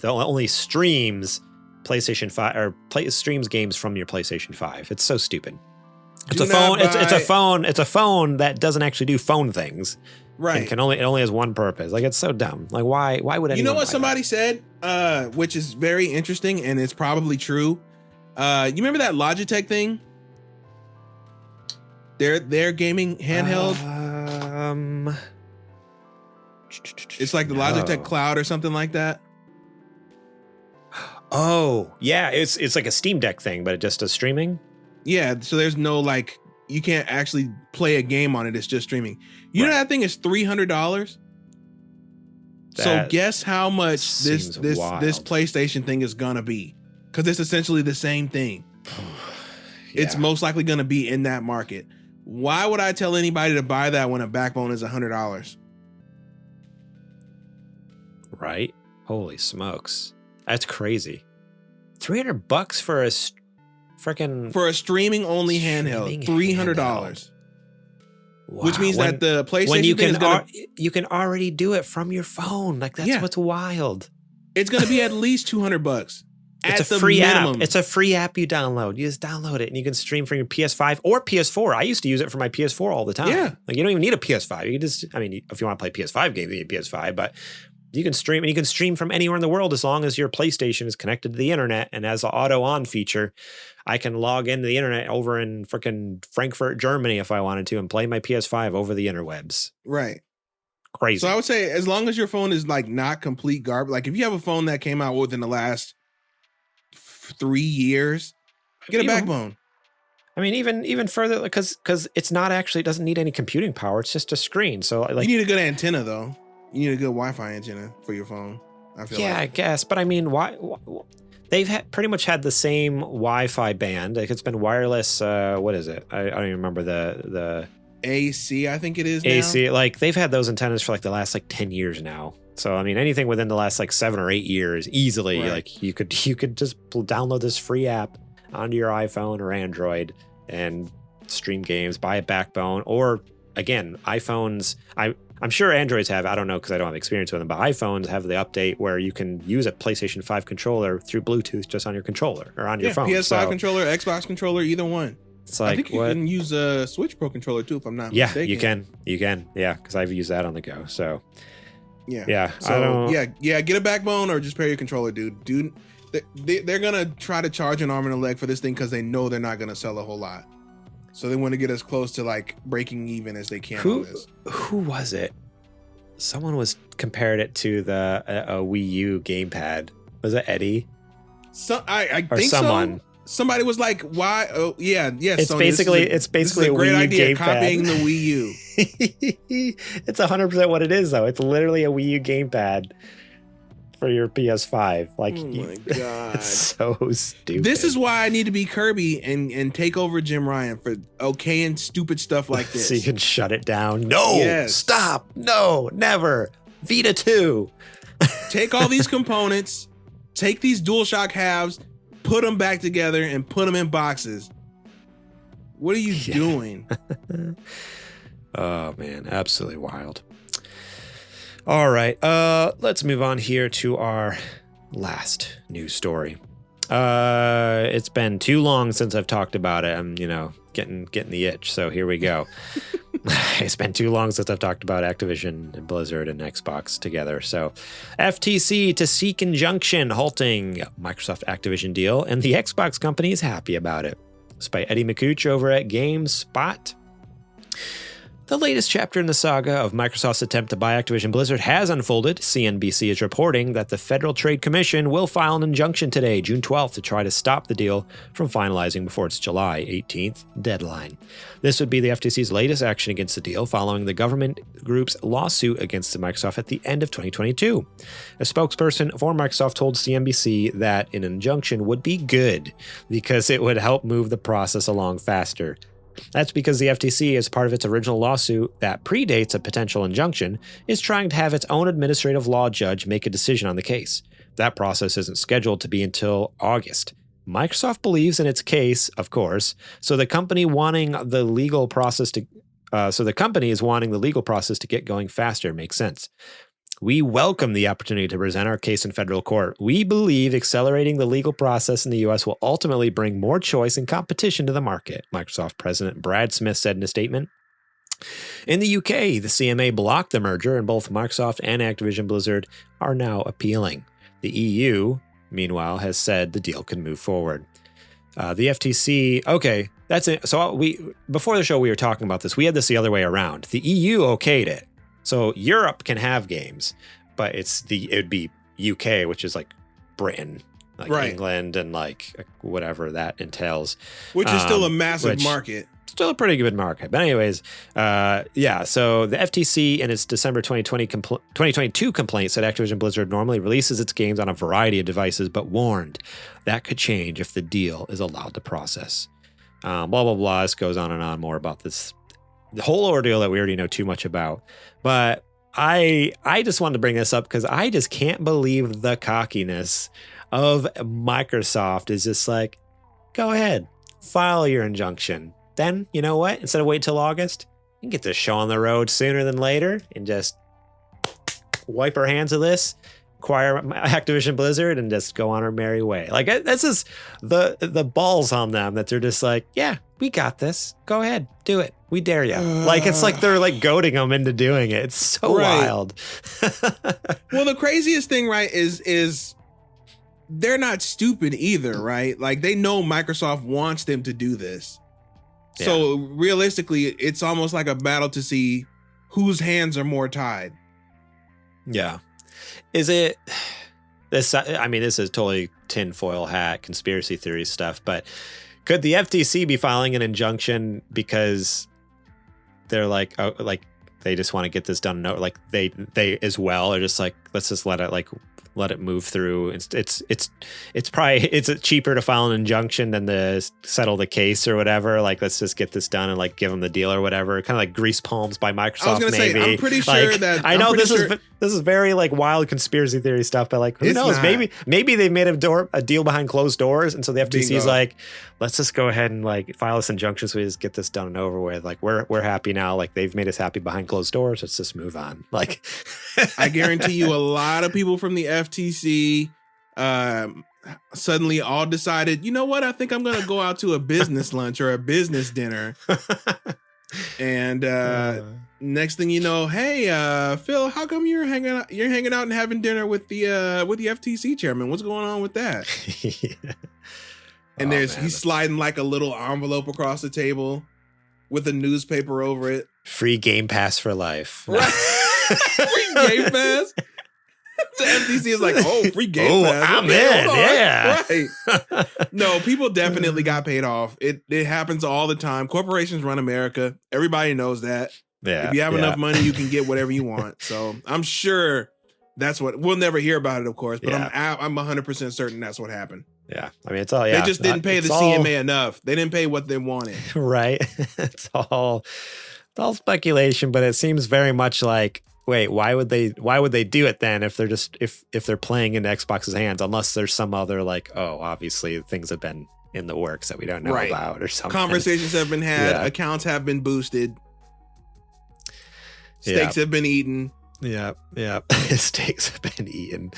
only streams PlayStation 5 or streams games from your PlayStation 5. It's so stupid. It's a phone. It's a phone that doesn't actually do phone things. Right. And it only has one purpose. Like, it's so dumb. Like, why would anyone? You know what somebody said, which is very interesting, and it's probably true. You remember that Logitech thing? Their gaming handheld. It's like the Logitech Cloud or something like that. Oh, yeah. It's like a Steam Deck thing, but it just does streaming. Yeah, so there's no you can't actually play a game on it. It's just streaming. You know that thing is $300. So guess how much this PlayStation thing is gonna be? Because it's essentially the same thing. It's most likely gonna be in that market. Why would I tell anybody to buy that when a backbone is $100? Right? Holy smokes, that's crazy. $300 for a for a streaming only handheld, $300. Wow. Which means that the PlayStation you can already do it from your phone. Like, that's what's wild. It's going to be at least $200. It's a free app. It's a free app you download. You just download it and you can stream from your PS5 or PS4. I used to use it for my PS4 all the time. Yeah. Like, you don't even need a PS5. You can just, I mean, if you want to play PS5 games, you need a PS5, but you can stream, and you can stream from anywhere in the world as long as your PlayStation is connected to the internet. And as an auto on feature, I can log into the internet over in freaking Frankfurt, Germany, if I wanted to, and play my PS5 over the interwebs. Right. Crazy. So I would say, as long as your phone is like not complete garbage, like if you have a phone that came out within the last 3 years, get a backbone. I mean, even further, because it's not actually, it doesn't need any computing power. It's just a screen. So like, you need a good antenna though. You need a good Wi-Fi antenna for your phone. I feel like. I guess, but I mean, why? They've pretty much had the same Wi-Fi band. Like, it's been wireless. What is it? I don't even remember the AC. I think it is AC. Now. Like, they've had those antennas for like the last 10 years now. So I mean, anything within the last 7 or 8 years, easily, like you could just download this free app onto your iPhone or Android and stream games, buy a backbone, or again, iPhones. I'm sure Androids have, I don't know because I don't have experience with them, but iPhones have the update where you can use a PlayStation 5 controller through Bluetooth just on your controller or on your phone. PS5 controller, Xbox controller, either one. It's like, I think you can use a Switch Pro controller too, if I'm not mistaken. You can. Yeah, because I've used that on the go. So, yeah. So, get a backbone or just pair your controller, dude. They're going to try to charge an arm and a leg for this thing because they know they're not going to sell a whole lot. So they want to get as close to like breaking even as they can on this. Who was it? Someone was compared it to the a Wii U gamepad. Was it Eddie? I think someone. Somebody was like, "Why? Oh, yeah. It's basically a great Wii idea. U Copying the Wii U." It's 100% what it is, though. It's literally a Wii U gamepad for your PS5. Like, oh my god, it's so stupid. This is why I need to be Kirby and take over Jim Ryan for okaying stupid stuff like this. So you can shut it down. No, stop. No, never. Vita 2. Take all these components, take these DualShock halves, put them back together, and put them in boxes. What are you doing? Oh man, absolutely wild. All right, let's move on here to our last news story. It's been too long since I've talked about it. I'm, getting the itch. So here we go. It's been too long since I've talked about Activision and Blizzard and Xbox together. So FTC to seek injunction halting Microsoft Activision deal, and the Xbox company is happy about it. It's by Eddie McCouch over at GameSpot. The latest chapter in the saga of Microsoft's attempt to buy Activision Blizzard has unfolded. CNBC is reporting that the Federal Trade Commission will file an injunction today, June 12th, to try to stop the deal from finalizing before its July 18th deadline. This would be the FTC's latest action against the deal following the government group's lawsuit against Microsoft at the end of 2022. A spokesperson for Microsoft told CNBC that an injunction would be good because it would help move the process along faster. That's because the FTC, as part of its original lawsuit that predates a potential injunction, is trying to have its own administrative law judge make a decision on the case. That process isn't scheduled to be until August. Microsoft believes in its case, of course, so the company is wanting the legal process to get going faster. Makes sense. We welcome the opportunity to present our case in federal court. We believe accelerating the legal process in the U.S. will ultimately bring more choice and competition to the market, Microsoft President Brad Smith said in a statement. In the UK, the CMA blocked the merger, and both Microsoft and Activision Blizzard are now appealing. The EU, meanwhile, has said the deal can move forward. The FTC, okay, that's it. So before the show, we were talking about this. We had this the other way around. The EU okayed it. So Europe can have games, but it would be UK, which is like Britain, like right. England, and like whatever that entails. Which is still a massive market. Still a pretty good market. But anyways, so the FTC in its December 2022 complaint said Activision Blizzard normally releases its games on a variety of devices, but warned that could change if the deal is allowed to process. Blah, blah, blah. This goes on and on more about this. The whole ordeal that we already know too much about. But I just wanted to bring this up because I just can't believe the cockiness of Microsoft is just like, go ahead, file your injunction. Then, you know what? Instead of wait till August, you can get this show on the road sooner than later and just wipe our hands of this, acquire Activision Blizzard, and just go on our merry way. Like, that's just the balls on them that they're just like, yeah, we got this. Go ahead, do it. We dare you. Like, it's like they're like goading them into doing it. It's so wild. Well, the craziest thing, right, is they're not stupid either, right? Like, they know Microsoft wants them to do this. Yeah. So realistically, it's almost like a battle to see whose hands are more tied. Yeah. Is it this? I mean, this is totally tinfoil hat conspiracy theory stuff, but could the FTC be filing an injunction because they're like, oh, like they just want to get this done? No, like they as well are just like, let's just let it move through. It's probably cheaper to file an injunction than to settle the case or whatever. Like, let's just get this done and like give them the deal or whatever. Kind of like grease palms by Microsoft. I was gonna say, I'm pretty sure like, that I know this is This is very like wild conspiracy theory stuff, but like who It's knows? not. Maybe they made a deal behind closed doors, and so the FTC is Bingo. like, let's just go ahead and like file this injunction so we just get this done and over with. Like we're happy now. Like they've made us happy behind closed doors. Let's just move on. Like I guarantee you, a lot of people from the FTC suddenly all decided, you know what? I think I'm going to go out to a business lunch or a business dinner. And next thing you know, hey, Phil, how come you're hanging out and having dinner with the FTC chairman? What's going on with that? Yeah. And Oh, he's sliding like a little envelope across the table with a newspaper over it. Free Game Pass for life. Right. Free Game Pass. The FTC is like, oh, free Game Pass. I'm Okay, in. hold on. Yeah. Right. No, people definitely got paid off. It happens all the time. Corporations run America. Everybody knows that. Yeah. If you have yeah. enough money, you can get whatever you want. So I'm sure that's what we'll never hear about it, of course. But Yeah. I'm 100% certain that's what happened. Yeah. I mean, it's all, yeah. They just didn't pay the CMA enough. They didn't pay what they wanted. Right. It's all speculation, but it seems very much like, wait, why would they do it then if they're just if they're playing into Xbox's hands, unless there's some other like, oh, obviously things have been in the works that we don't know Right. about or something. Conversations have been had, Yeah. accounts have been boosted, steaks have been eaten. Yeah. Steaks have been eaten.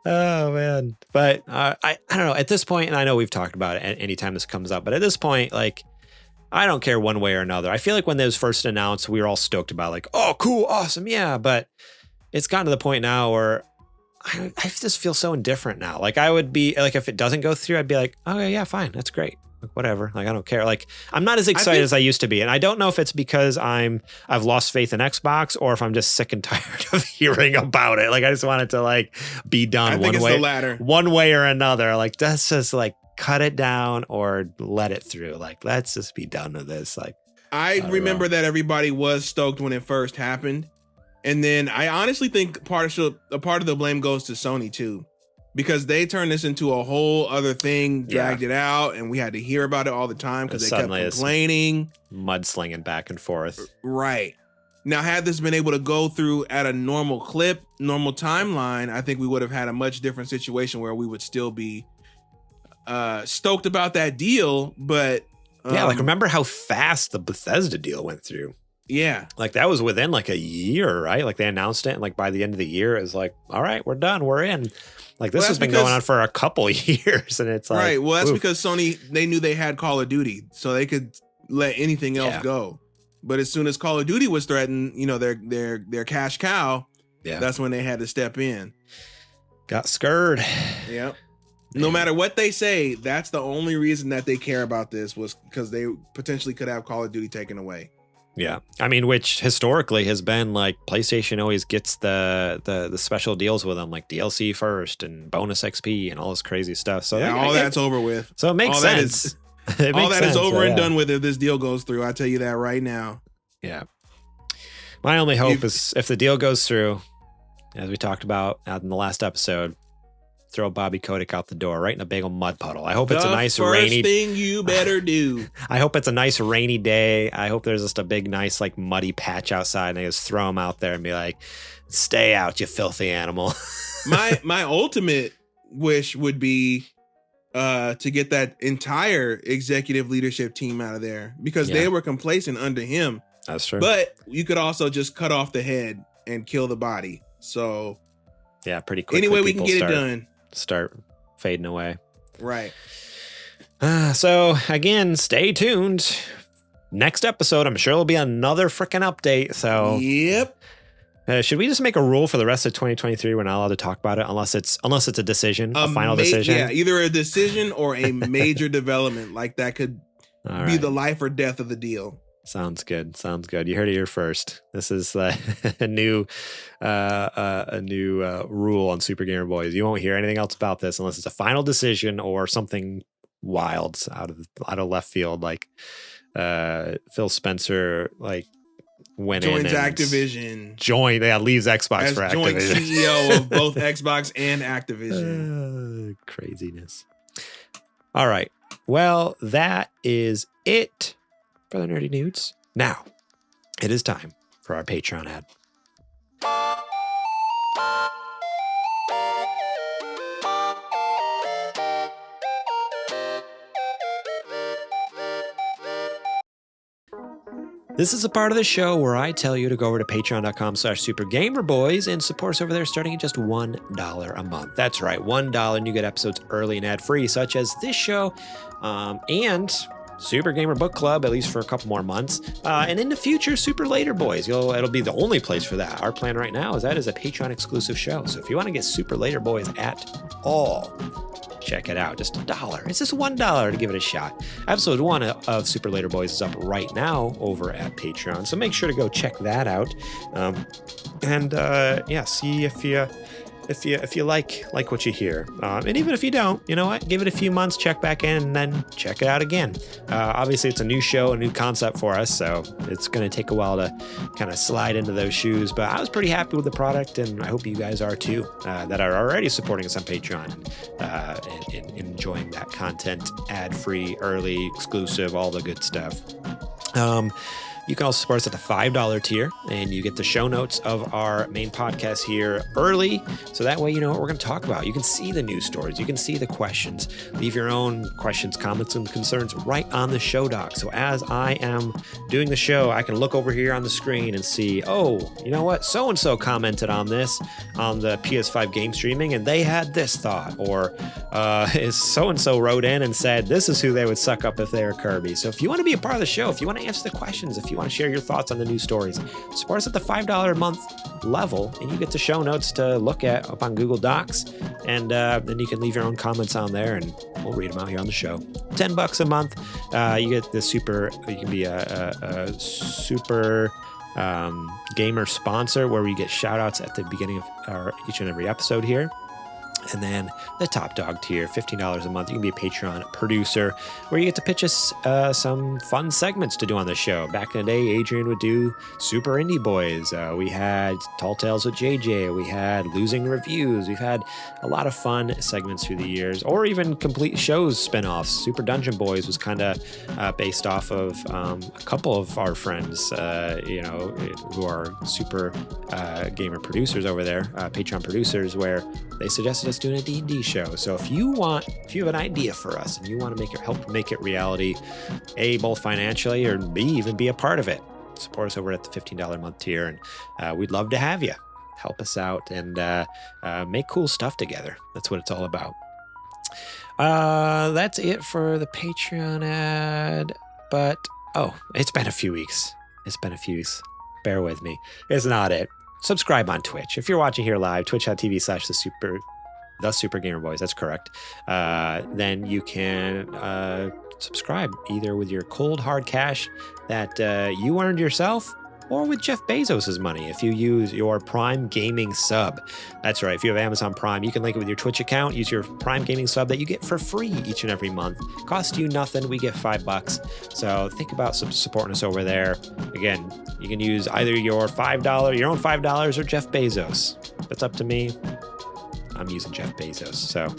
Oh man. But I don't know, at this point, and I know we've talked about it anytime this comes up, but at this point, like, I don't care one way or another. I feel like when those first announced, we were all stoked about like, oh, cool, awesome, yeah. But it's gotten to the point now where I just feel so indifferent now. Like I would be like, if it doesn't go through, I'd be like, okay, yeah, fine, that's great. Like, whatever. Like I don't care. Like I'm not as excited as I used to be, and I don't know if it's because I've lost faith in Xbox or if I'm just sick and tired of hearing about it. Like I just want it to like be done I think it's the latter. one way or another. Like that's just like cut it down or let it through. Like let's just be done with this. Like I remember that everybody was stoked when it first happened, and then I honestly think a part of the blame goes to Sony too, because they turned this into a whole other thing, dragged it out, and we had to hear about it all the time because they kept complaining, mudslinging back and forth. Right. Now, had this been able to go through at a normal clip, normal timeline, I think we would have had a much different situation where we would still be stoked about that deal. But yeah, like remember how fast the Bethesda deal went through? Yeah. Like that was within like a year, right? Like they announced it, and like by the end of the year, it was like, all right, we're done, we're in. Like this has been going on for a couple years, and it's like, right. Well, that's because Sony, they knew they had Call of Duty, so they could let anything else go. But as soon as Call of Duty was threatened, you know, their cash cow, that's when they had to step in. Got scared. Yep. No matter what they say, that's the only reason that they care about this, was because they potentially could have Call of Duty taken away. Yeah. I mean, which historically has been like PlayStation always gets the special deals with them, like DLC first and bonus XP and all this crazy stuff. So yeah, all that's over with. So it makes sense. All that is over and done with if this deal goes through. I tell you that right now. Yeah. My only hope is if the deal goes through, as we talked about in the last episode, throw Bobby Kotick out the door right in a big old mud puddle. I hope it's a nice rainy thing you better do. I hope it's a nice rainy day. I hope there's just a big, nice, like muddy patch outside, and they just throw him out there and be like, stay out, you filthy animal. My ultimate wish would be to get that entire executive leadership team out of there, because they were complacent under him. That's true. But you could also just cut off the head and kill the body. So yeah, pretty quickly. Anyway, we can get it done. Start fading away. Right. So again, stay tuned. Next episode, I'm sure it'll be another freaking update. So yep. Should we just make a rule for the rest of 2023? We're not allowed to talk about it unless it's a decision, a final decision. Yeah, either a decision or a major development. Like that could be the life or death of the deal. Sounds good. You heard it here first. This is a new rule on Super Gamer Boys. You won't hear anything else about this unless it's a final decision or something wild out of left field, like Phil Spencer went joins in and Activision. Leaves Xbox as for joint Activision. CEO of both Xbox and Activision. Craziness. All right. Well, that is it for the Nerdy Nudes. Now, it is time for our Patreon ad. This is a part of the show where I tell you to go over to patreon.com/supergamerboys and support us over there starting at just $1 a month. That's right, $1 and you get episodes early and ad-free, such as this show and Super Gamer Book Club, at least for a couple more months. And in the future, Super Later Boys. It'll be the only place for that. Our plan right now is that is a Patreon exclusive show. So if you want to get Super Later Boys at all, check it out. Just $1. It's just $1 to give it a shot. Episode 1 of Super Later Boys is up right now over at Patreon, so make sure to go check that out. See if you like what you hear. And even if you don't, you know what? Give it a few months, check back in, and then check it out again. Obviously, it's a new show, a new concept for us, so it's going to take a while to kind of slide into those shoes. But I was pretty happy with the product, and I hope you guys are too, that are already supporting us on Patreon and enjoying that content, ad-free, early, exclusive, all the good stuff. You can also support us at the $5 tier, and you get the show notes of our main podcast here early, so that way you know what we're going to talk about. You can see the news stories, you can see the questions, leave your own questions, comments, and concerns right on the show doc. So as I am doing the show, I can look over here on the screen and see, oh, you know what, so-and-so commented on this on the PS5 game streaming, and they had this thought, or so-and-so wrote in and said this is who they would suck up if they were Kirby. So if you want to be a part of the show, if you want to answer the questions, if you want to share your thoughts on the news stories, support us at the $5 a month level, and you get the show notes to look at up on Google Docs, and then you can leave your own comments on there, and we'll read them out here on the show. $10 a month, you get the super. You can be a super gamer sponsor, where we get shout outs at the beginning of each and every episode here. And then the top dog tier, $15 a month. You can be a Patreon producer, where you get to pitch us some fun segments to do on the show. Back in the day, Adrian would do Super Indie Boys. We had Tall Tales with JJ. We had Losing Reviews. We've had a lot of fun segments through the years, or even complete shows spinoffs. Super Dungeon Boys was kind of based off of a couple of our friends, who are super gamer producers over there, Patreon producers, where they suggested us doing a D&D show. So if you have an idea for us and you want to help make it reality, A, both financially, or B, even be a part of it, support us over at the $15 a month tier, and we'd love to have you help us out and make cool stuff together. That's what it's all about. That's it for the Patreon ad, but it's been a few weeks. Bear with me. It's not it. Subscribe on Twitch. If you're watching here live, twitch.tv/the Super Gamer Boys, that's correct. Then you can subscribe either with your cold hard cash that you earned yourself, or with Jeff Bezos' money if you use your Prime Gaming sub. That's right. If you have Amazon Prime, you can link it with your Twitch account. Use your Prime Gaming sub that you get for free each and every month. Cost you nothing. We get $5. So think about supporting us over there. Again, you can use either your own $5, or Jeff Bezos. That's up to me. I'm using Jeff Bezos. So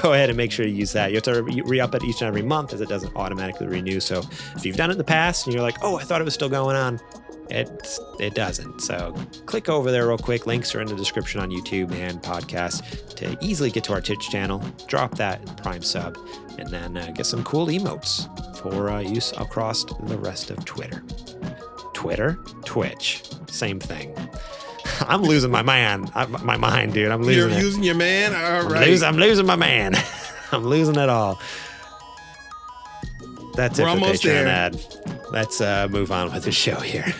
go ahead and make sure you use that. You have to re-up it each and every month, as it doesn't automatically renew. So if you've done it in the past and you're like, oh, I thought it was still going on, it doesn't. So click over there real quick. Links are in the description on YouTube and podcast to easily get to our Twitch channel. Drop that Prime sub, and then get some cool emotes for use across the rest of Twitter, Twitch, same thing. I'm losing my mind, dude. I'm losing. You're losing your man. All right. I'm losing my man. I'm losing it all. That's We're it for almost Patreon there. ad. Let's move on with the show here.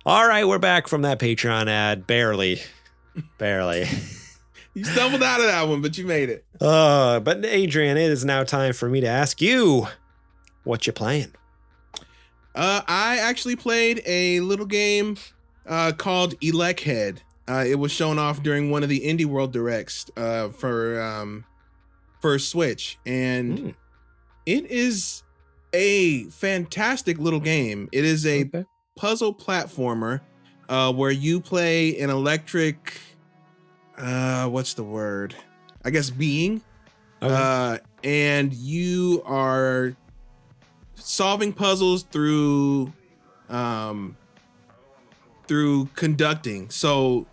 All right, we're back from that Patreon ad. Barely. You stumbled out of that one, but you made it. But Adrian, it is now time for me to ask you what you playing. I actually played a little game called Electhead. It was shown off during one of the Indie World Directs for Switch, and it is a fantastic little game. It is a puzzle platformer where you play an electric, what's the word? I guess being. Okay. And you are solving puzzles through through conducting. So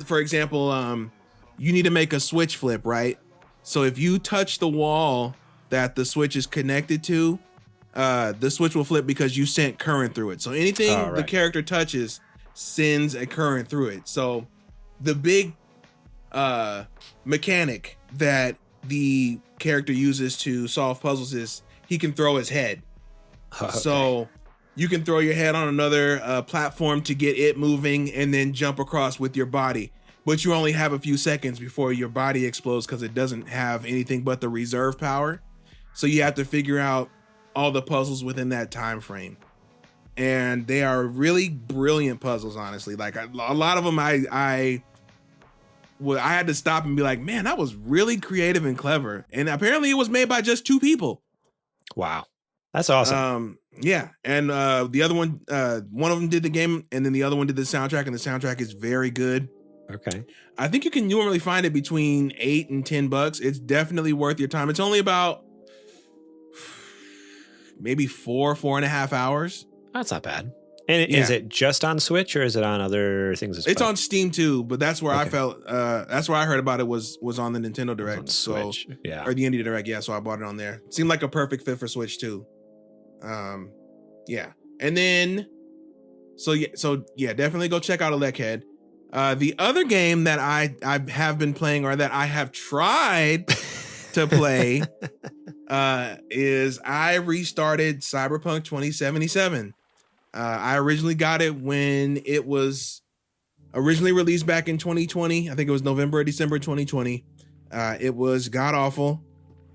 for example, you need to make a switch flip, right? So if you touch the wall that the switch is connected to, the switch will flip because you sent current through it. So anything the character touches sends a current through it. So the big mechanic that the character uses to solve puzzles is he can throw his head. Okay. So you can throw your head on another platform to get it moving and then jump across with your body. But you only have a few seconds before your body explodes because it doesn't have anything but the reserve power. So you have to figure out all the puzzles within that time frame. And they are really brilliant puzzles, honestly. Like a lot of them I had to stop and be like, man, that was really creative and clever. And apparently it was made by just 2 people. Wow. That's awesome. Yeah. And the other one of them did the game and then the other one did the soundtrack, and the soundtrack is very good. Okay. I think you can normally find it between $8 and $10. It's definitely worth your time. It's only about maybe 4.5 hours. That's not bad. And is it just on Switch or is it on other things as well? It's on Steam too, but that's where I felt that's where I heard about it was on the Nintendo Direct. On Switch. So or the Indie Direct, so I bought it on there. It seemed like a perfect fit for Switch too. Yeah. And then definitely go check out Electhead. The other game that I have been playing, or that I have tried to play, is I restarted Cyberpunk 2077. I originally got it when it was originally released back in 2020. I think it was November or December 2020. It was god awful.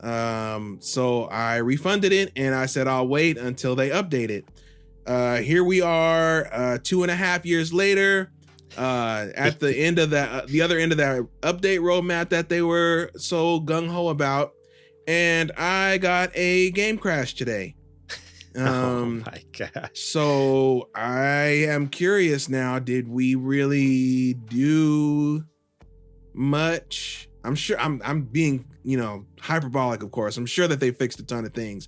So I refunded it and I said I'll wait until they update it. Here we are 2.5 years later. At the end of that, the other end of that update roadmap that they were so gung-ho about, and I got a game crash today. Oh my gosh. So I am curious now, did we really do much? I'm sure I'm being, hyperbolic, of course. I'm sure that they fixed a ton of things.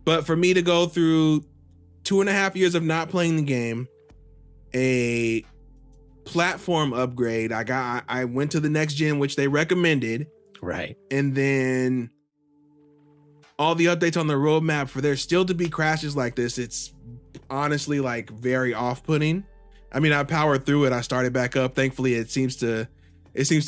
But for me to go through 2.5 years of not playing the game, a platform upgrade, I went to the next gen, which they recommended. Right. And then all the updates on the roadmap for there still to be crashes like this, it's honestly like very off-putting. I mean, I powered through it. I started back up. Thankfully, it seems to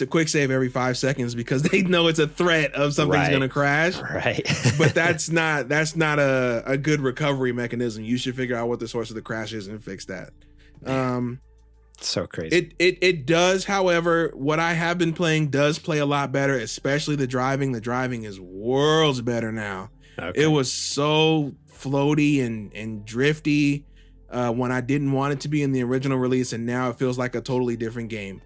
quick save every 5 seconds because they know it's a threat of something's going to crash. Right. But that's not a good recovery mechanism. You should figure out what the source of the crash is and fix that. So crazy. It does, however, what I have been playing does play a lot better, especially the driving. The driving is worlds better now. Okay. It was so floaty and drifty when I didn't want it to be in the original release, and now it feels like a totally different game.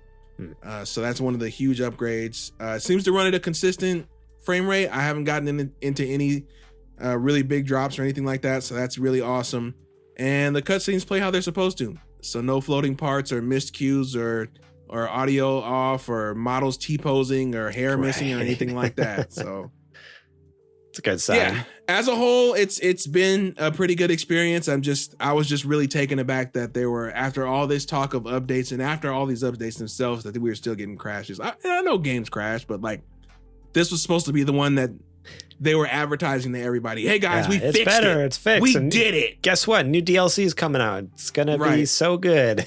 So that's one of the huge upgrades. It seems to run at a consistent frame rate. I haven't gotten into any really big drops or anything like that, so that's really awesome. And the cutscenes play how they're supposed to. So no floating parts or missed cues or audio off or models T-posing or hair missing or anything like that. So it's a good sign. Yeah, as a whole, it's been a pretty good experience. I was just really taken aback that they were, after all this talk of updates and after all these updates themselves, that we were still getting crashes. I know games crash, but like this was supposed to be the one that they were advertising to everybody. Hey guys, we fixed it. It's fixed. We did it. Guess what? New DLC is coming out. It's gonna be so good.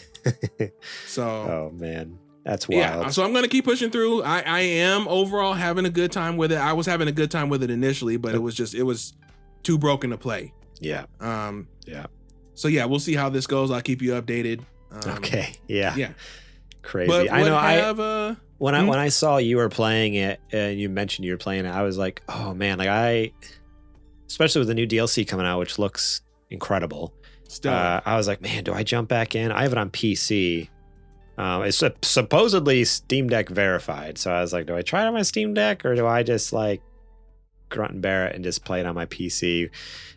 So, oh man, that's wild. Yeah. So I'm gonna keep pushing through. I am overall having a good time with it. I was having a good time with it initially, but it was too broken to play. Yeah. Yeah. So yeah, we'll see how this goes. I'll keep you updated. Okay. Yeah. Yeah. Crazy. But I know. When I saw you were playing it and you mentioned you were playing it, I was like, oh man, especially with the new DLC coming out, which looks incredible. I was like, man, do I jump back in? I have it on PC. It's supposedly Steam Deck verified. So I was like, do I try it on my Steam Deck or do I just like grunt and bear it and just play it on my PC?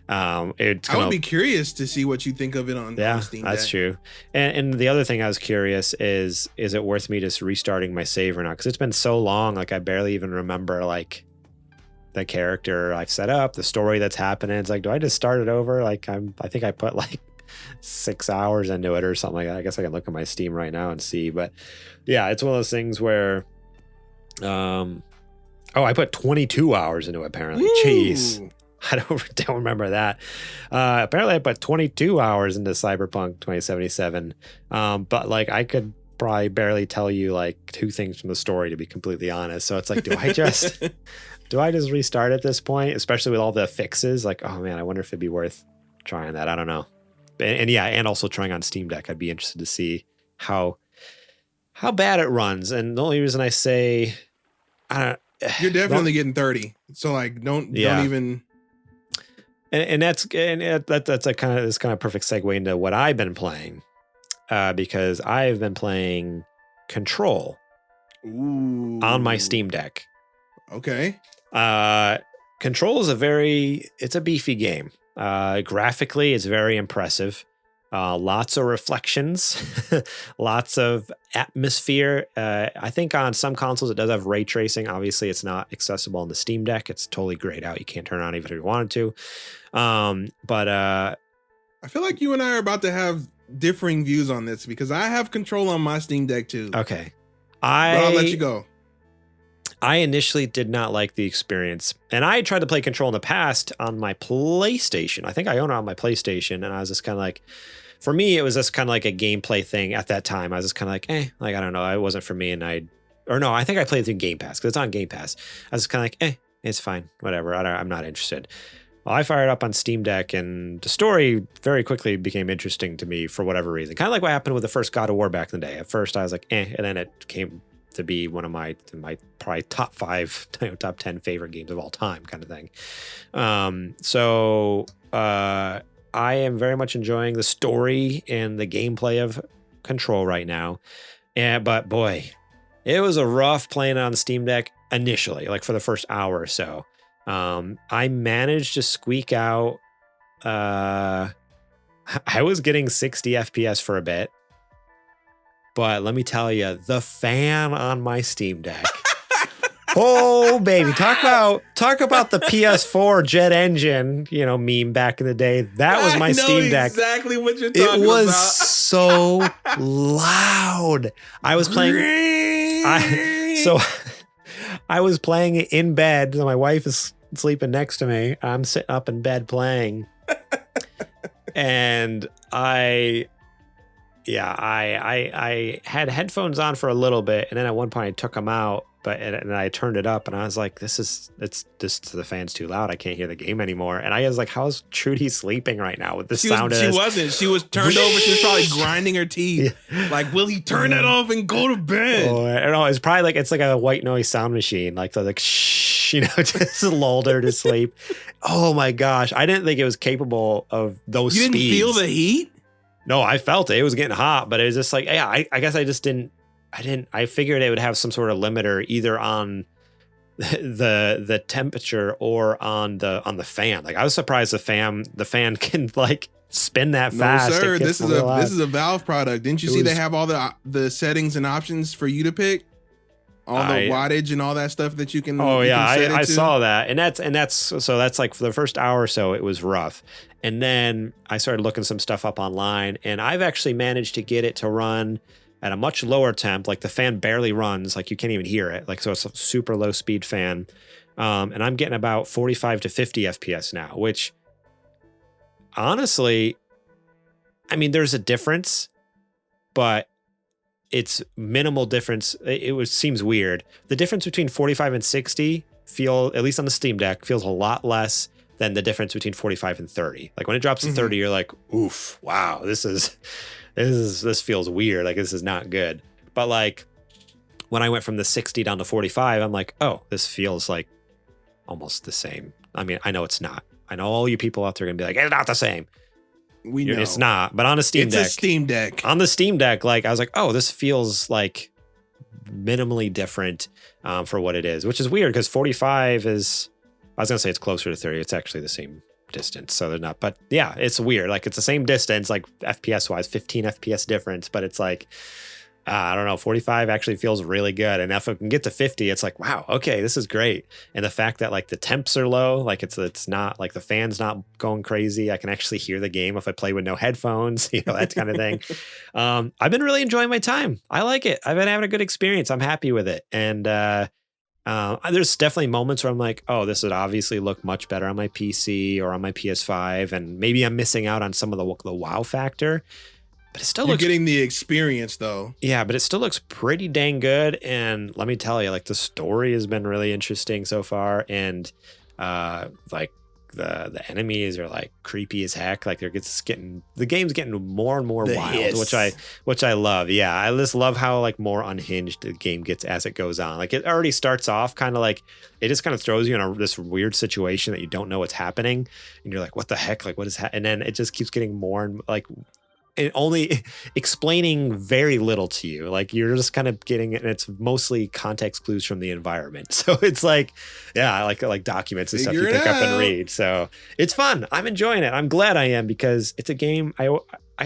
I would be curious to see what you think of it on Steam Deck. That's true. And the other thing I was curious is it worth me just restarting my save or not? Because it's been so long, like I barely even remember like the character I've set up, the story that's happening. It's like, do I just start it over? Like I think I put like 6 hours into it or something like that. I guess I can look at my Steam right now and see. But yeah, it's one of those things where, I put 22 hours into it apparently. Woo! Jeez. I don't remember that. Apparently I put 22 hours into Cyberpunk 2077. But like I could probably barely tell you like 2 things from the story, to be completely honest. So it's like, do I just restart at this point, especially with all the fixes? Like, oh man, I wonder if it'd be worth trying that. I don't know. And yeah, and also trying on Steam Deck. I'd be interested to see how bad it runs. And the only reason I say, you're definitely getting 30. So like, don't even. And that's a kind of perfect segue into what I've been playing, because I've been playing Control on my Steam Deck. Okay. Control is it's a beefy game. Graphically, it's very impressive. Lots of reflections, lots of atmosphere. I think on some consoles it does have ray tracing. Obviously, it's not accessible on the Steam Deck. It's totally grayed out. You can't turn it on even if you wanted to. But I feel like you and I are about to have differing views on this, because I have Control on my Steam Deck too. Okay. I'll let you go. I initially did not like the experience, and I tried to play Control in the past on my PlayStation. I think I own it on my PlayStation, and I was just kind of like, for me, it was just kind of like a gameplay thing at that time. I was just kind of like, like, I don't know. It wasn't for me. And I think I played it through Game Pass, because it's on Game Pass. I was kind of like, it's fine. Whatever. I'm not interested. Well, I fired up on Steam Deck, and the story very quickly became interesting to me for whatever reason. Kind of like what happened with the first God of War back in the day. At first, I was like, and then it came to be one of my probably top 5, top 10 favorite games of all time kind of thing. So I am very much enjoying the story and the gameplay of Control right now. But boy, it was a rough playing on the Steam Deck initially, like for the first hour or so. I managed to squeak out, I was getting 60 FPS for a bit. But let me tell you, the fan on my Steam Deck. Oh, baby. Talk about the PS4 jet engine, meme back in the day. That was my Steam Deck. Exactly what you're talking about. It was so loud. I was playing. I was playing it in bed. My wife is sleeping next to me. I'm sitting up in bed playing. And I had headphones on for a little bit, and then at one point I took them out, and I turned it up, and I was like, it's just the fan's too loud. I can't hear the game anymore. And I was like, how's Trudy sleeping right now with the sound of this? She wasn't. She was turned over. She was probably grinding her teeth. Yeah. Like, will he turn it off and go to bed? Oh, I don't know. It's probably like, it's like a white noise sound machine. Like, shh, just lulled her to sleep. Oh my gosh. I didn't think it was capable of those speeds. You didn't feel the heat? No, I felt it. It was getting hot, but it was just like, I guess I just didn't. I figured it would have some sort of limiter either on the temperature or on the fan. Like, I was surprised the fan can like spin that fast. No, sir. This is a Valve product. Didn't you see they have all the settings and options for you to pick? All the wattage and all that stuff that you can. Oh yeah, I saw that, and that's like for the first hour or so it was rough, and then I started looking some stuff up online, and I've actually managed to get it to run at a much lower temp. Like the fan barely runs, like you can't even hear it. Like, so it's a super low speed fan, and I'm getting about 45 to 50 FPS now, which honestly, I mean, there's a difference, but it's minimal difference. It seems weird. The difference between 45 and 60 at least on the Steam Deck, feels a lot less than the difference between 45 and 30. Like when it drops to 30, you're like, oof, wow, this feels weird. Like this is not good. But like when I went from the 60 down to 45, I'm like, oh, this feels like almost the same. I mean, I know it's not. I know all you people out there are gonna be like, it's not the same. We know it's not, but on a Steam Deck, it's a Steam Deck. On the Steam Deck, like I was like, oh, this feels like minimally different for what it is, which is weird because 45 is, I was gonna say it's closer to 30. It's actually the same distance, so they're not. But yeah, it's weird. Like it's the same distance, like FPS wise, 15 FPS difference, but it's like, I don't know, 45 actually feels really good. And if I can get to 50, it's like, wow, okay, this is great. And the fact that like the temps are low, like it's not like the fan's not going crazy. I can actually hear the game if I play with no headphones, that kind of thing. I've been really enjoying my time. I like it. I've been having a good experience. I'm happy with it. And there's definitely moments where I'm like, oh, this would obviously look much better on my PC or on my PS5. And maybe I'm missing out on some of the wow factor. But it still You're looks getting the experience though. Yeah, but it still looks pretty dang good. And let me tell you, like the story has been really interesting so far. And like the enemies are like creepy as heck. Like the game's getting more and more wild, hiss. which I love. Yeah, I just love how like more unhinged the game gets as it goes on. Like it already starts off kind of like it just kind of throws you in this weird situation that you don't know what's happening, and you're like, what the heck? Like what is and then it just keeps getting more and like and only explaining very little to you. Like you're just kind of getting it, and it's mostly context clues from the environment. So it's like, yeah, like documents and stuff you pick up and read. So it's fun. I'm enjoying it. I'm glad I am, because it's a game I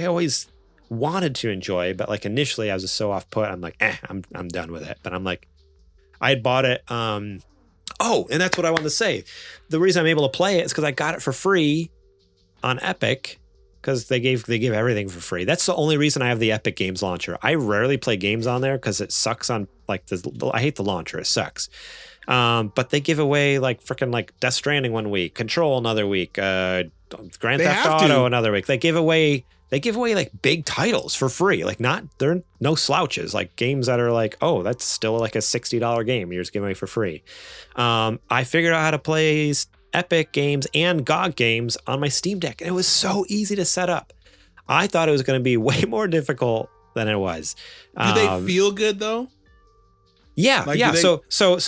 always wanted to enjoy, but like initially I was just so off put. I'm like, I'm done with it. But I'm like, I had bought it. Oh, and that's what I wanted to say. The reason I'm able to play it is because I got it for free on Epic. Because they give everything for free. That's the only reason I have the Epic Games launcher. I rarely play games on there because it sucks on like I hate the launcher. It sucks. But they give away like freaking like Death Stranding one week, Control another week, Grand Theft Auto another week. They give away like big titles for free. Like they're no slouches. Like games that are like, oh, that's still like a $60 game you're just giving away for free. I figured out how to play Epic games and GOG games on my Steam Deck, and it was so easy to set up. I thought it was going to be way more difficult than it was. Do they feel good though? Yeah, like, yeah. So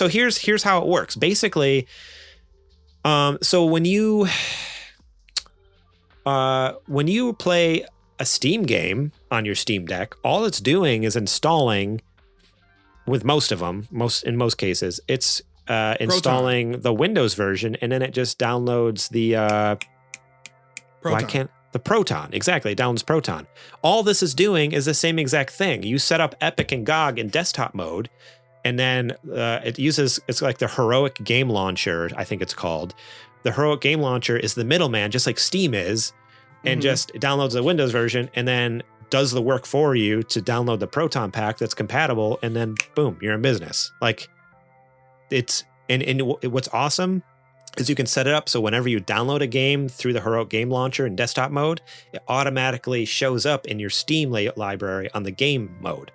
here's how it works. Basically, so when you play a Steam game on your Steam Deck, all it's doing is installing. With most of them, in most cases, it's installing the Windows version, and then it just downloads the Proton. The Proton. Exactly, it downloads Proton. All this is doing is the same exact thing. You set up Epic and GOG in desktop mode, and then it's like the Heroic Game Launcher, I think it's called. The Heroic Game Launcher is the middleman, just like Steam is, and just downloads the Windows version, and then does the work for you to download the Proton pack that's compatible, and then boom, you're in business. Like it's and what's awesome is you can set it up so whenever you download a game through the Heroic Game Launcher in desktop mode, it automatically shows up in your Steam library on the game mode.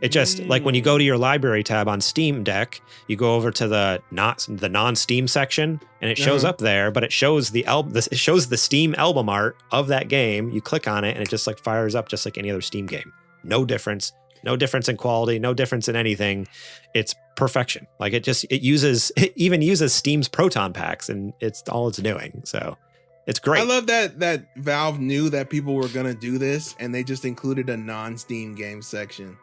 It just like when you go to your library tab on Steam Deck, you go over to the non-Steam section, and it shows up there, but it shows it shows the Steam album art of that game. You click on it, and it just like fires up just like any other Steam game. No difference in quality, no difference in anything. It's perfection. Like it even uses Steam's Proton packs, and it's all it's doing. So it's great. I love that Valve knew that people were gonna do this, and they just included a non-Steam game section.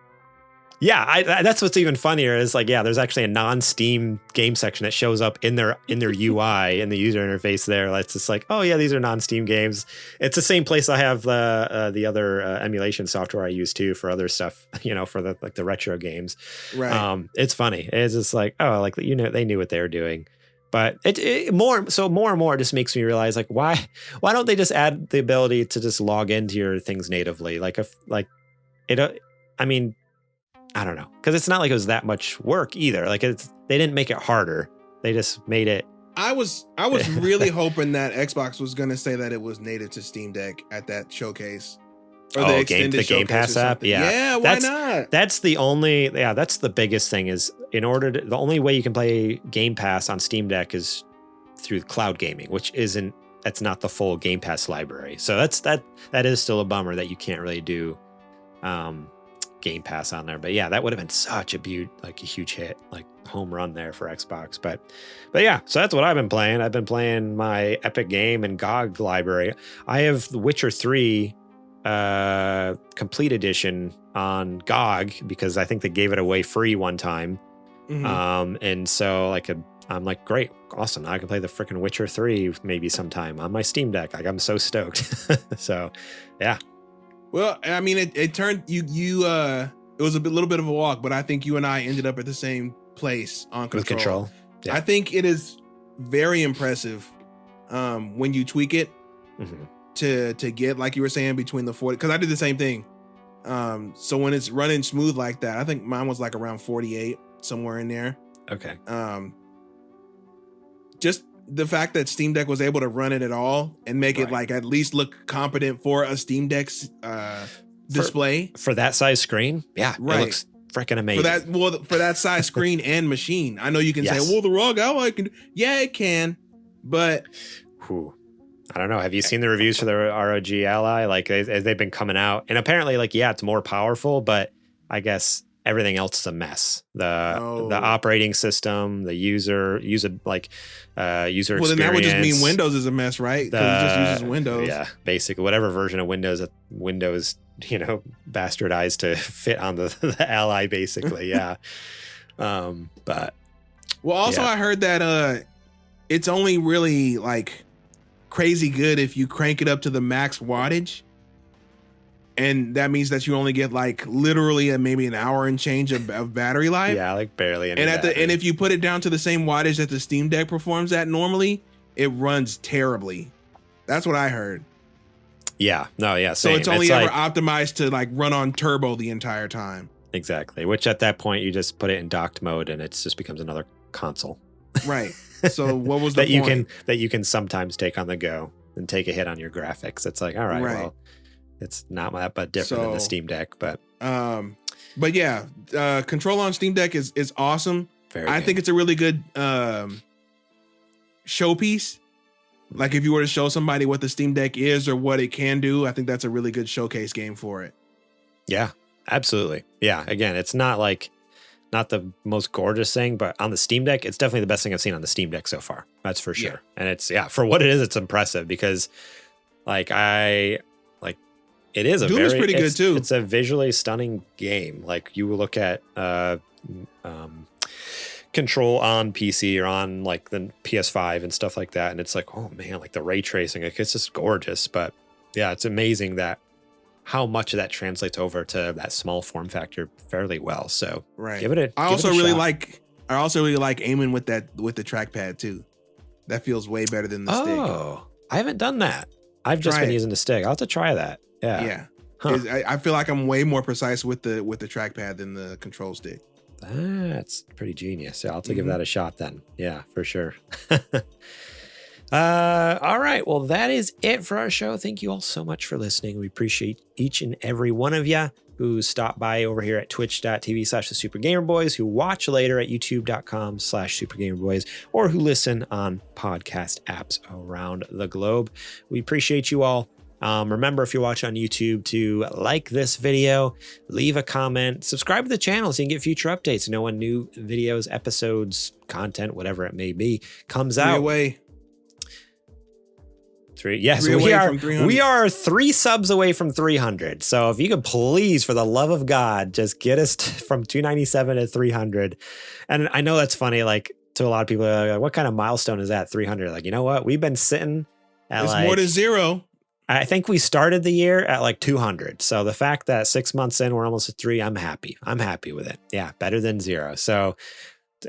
Yeah, that's what's even funnier is like, yeah, there's actually a non-Steam game section that shows up in their UI in the user interface there. It's just like, oh yeah, these are non-Steam games. It's the same place I have the other emulation software I use too for other stuff, for the retro games. Right. It's funny. It's just like, oh, like they knew what they were doing. But more and more it just makes me realize like why don't they just add the ability to just log into your things natively? I don't know, because it's not like it was that much work either. Like they didn't make it harder. They just made it. I was really hoping that Xbox was going to say that it was native to Steam Deck at that showcase. Or the Game Pass app. Yeah, why not? That's the only. Yeah, that's the biggest thing is the only way you can play Game Pass on Steam Deck is through cloud gaming, which that's not the full Game Pass library. So that is still a bummer that you can't really do Game Pass on there. But yeah, that would have been such a huge hit, like home run there for Xbox. But yeah, so that's what I've been playing. I've been playing my Epic Game and GOG library. I have The Witcher 3 complete edition on GOG because I think they gave it away free one time. And so I'm like, great, awesome. Now I can play the freaking Witcher 3 maybe sometime on my Steam Deck. Like I'm so stoked. So yeah. Well, I mean, it turned you It was little bit of a walk, but I think you and I ended up at the same place on control. With control. Yeah. I think it is very impressive when you tweak it to get, like you were saying, between the 40, because I did the same thing. So when it's running smooth like that, I think mine was like around 48, somewhere in there. Okay. Just the fact that Steam Deck was able to run it at all and make it like at least look competent for a Steam Deck's display for that size screen. Yeah, it looks freaking amazing. For that size screen and machine. I know you can say, well, the ROG Ally can. Yeah, it can, but I don't know. Have you seen the reviews for the ROG Ally? Like they've been coming out, and apparently, like, yeah, it's more powerful, but I guess everything else is a mess. The operating system, the user experience. Well, then that would just mean Windows is a mess, right? Because it just uses Windows. Yeah, basically whatever version of Windows that Windows, bastardized to fit on the Ally, basically. Yeah. But also I heard that it's only really like crazy good if you crank it up to the max wattage. And that means that you only get like literally maybe an hour and change of battery life. Yeah, like barely any. And if you put it down to the same wattage that the Steam Deck performs at normally, it runs terribly. That's what I heard. Yeah. No. Yeah. So same. it's only ever optimized to like run on turbo the entire time. Exactly. Which at that point you just put it in docked mode and it just becomes another console. Right. So what was the point? that you can sometimes take on the go and take a hit on your graphics. It's like, all right. Well, it's not that but different than the Steam Deck, but yeah, control on Steam Deck is awesome. I think it's a really good showpiece. Like if you were to show somebody what the Steam Deck is or what it can do, I think that's a really good showcase game for it. Yeah, absolutely. Yeah, again, it's not the most gorgeous thing, but on the Steam Deck, it's definitely the best thing I've seen on the Steam Deck so far. That's for sure. Yeah. And it's for what it is, it's impressive because it is Doom is pretty good too. It's a visually stunning game. Like you look at Control on PC or on like the PS5 and stuff like that, and it's like, oh man, like the ray tracing, like it's just gorgeous. But yeah, it's amazing that how much of that translates over to that small form factor fairly well. So give it a I also really like aiming with the trackpad too. That feels way better than the stick. Oh, I haven't done that. I've just been using the stick. I'll have to try that. Yeah. Huh. I feel like I'm way more precise with the trackpad than the control stick. That's pretty genius. Yeah, I'll have to give that a shot then. Yeah, for sure. All right. Well, that is it for our show. Thank you all so much for listening. We appreciate each and every one of you who stopped by over here at twitch.tv/thesupergamerboys, who watch later at youtube.com/supergamerboys, or who listen on podcast apps around the globe. We appreciate you all. Remember, if you're watching on YouTube, to like this video, leave a comment, subscribe to the channel so you can get future updates, know when new videos, episodes, content, whatever it may be, comes out. Yes, we are 3 subs away from 300. So if you could please, for the love of God, just get us from 297 to 300. And I know that's funny, like to a lot of people, like, what kind of milestone is that? 300? Like, you know what? We've been sitting at it's more than 0. I think we started the year at like 200. So the fact that 6 months in, we're almost at 3, I'm happy. I'm happy with it. Yeah, better than 0. So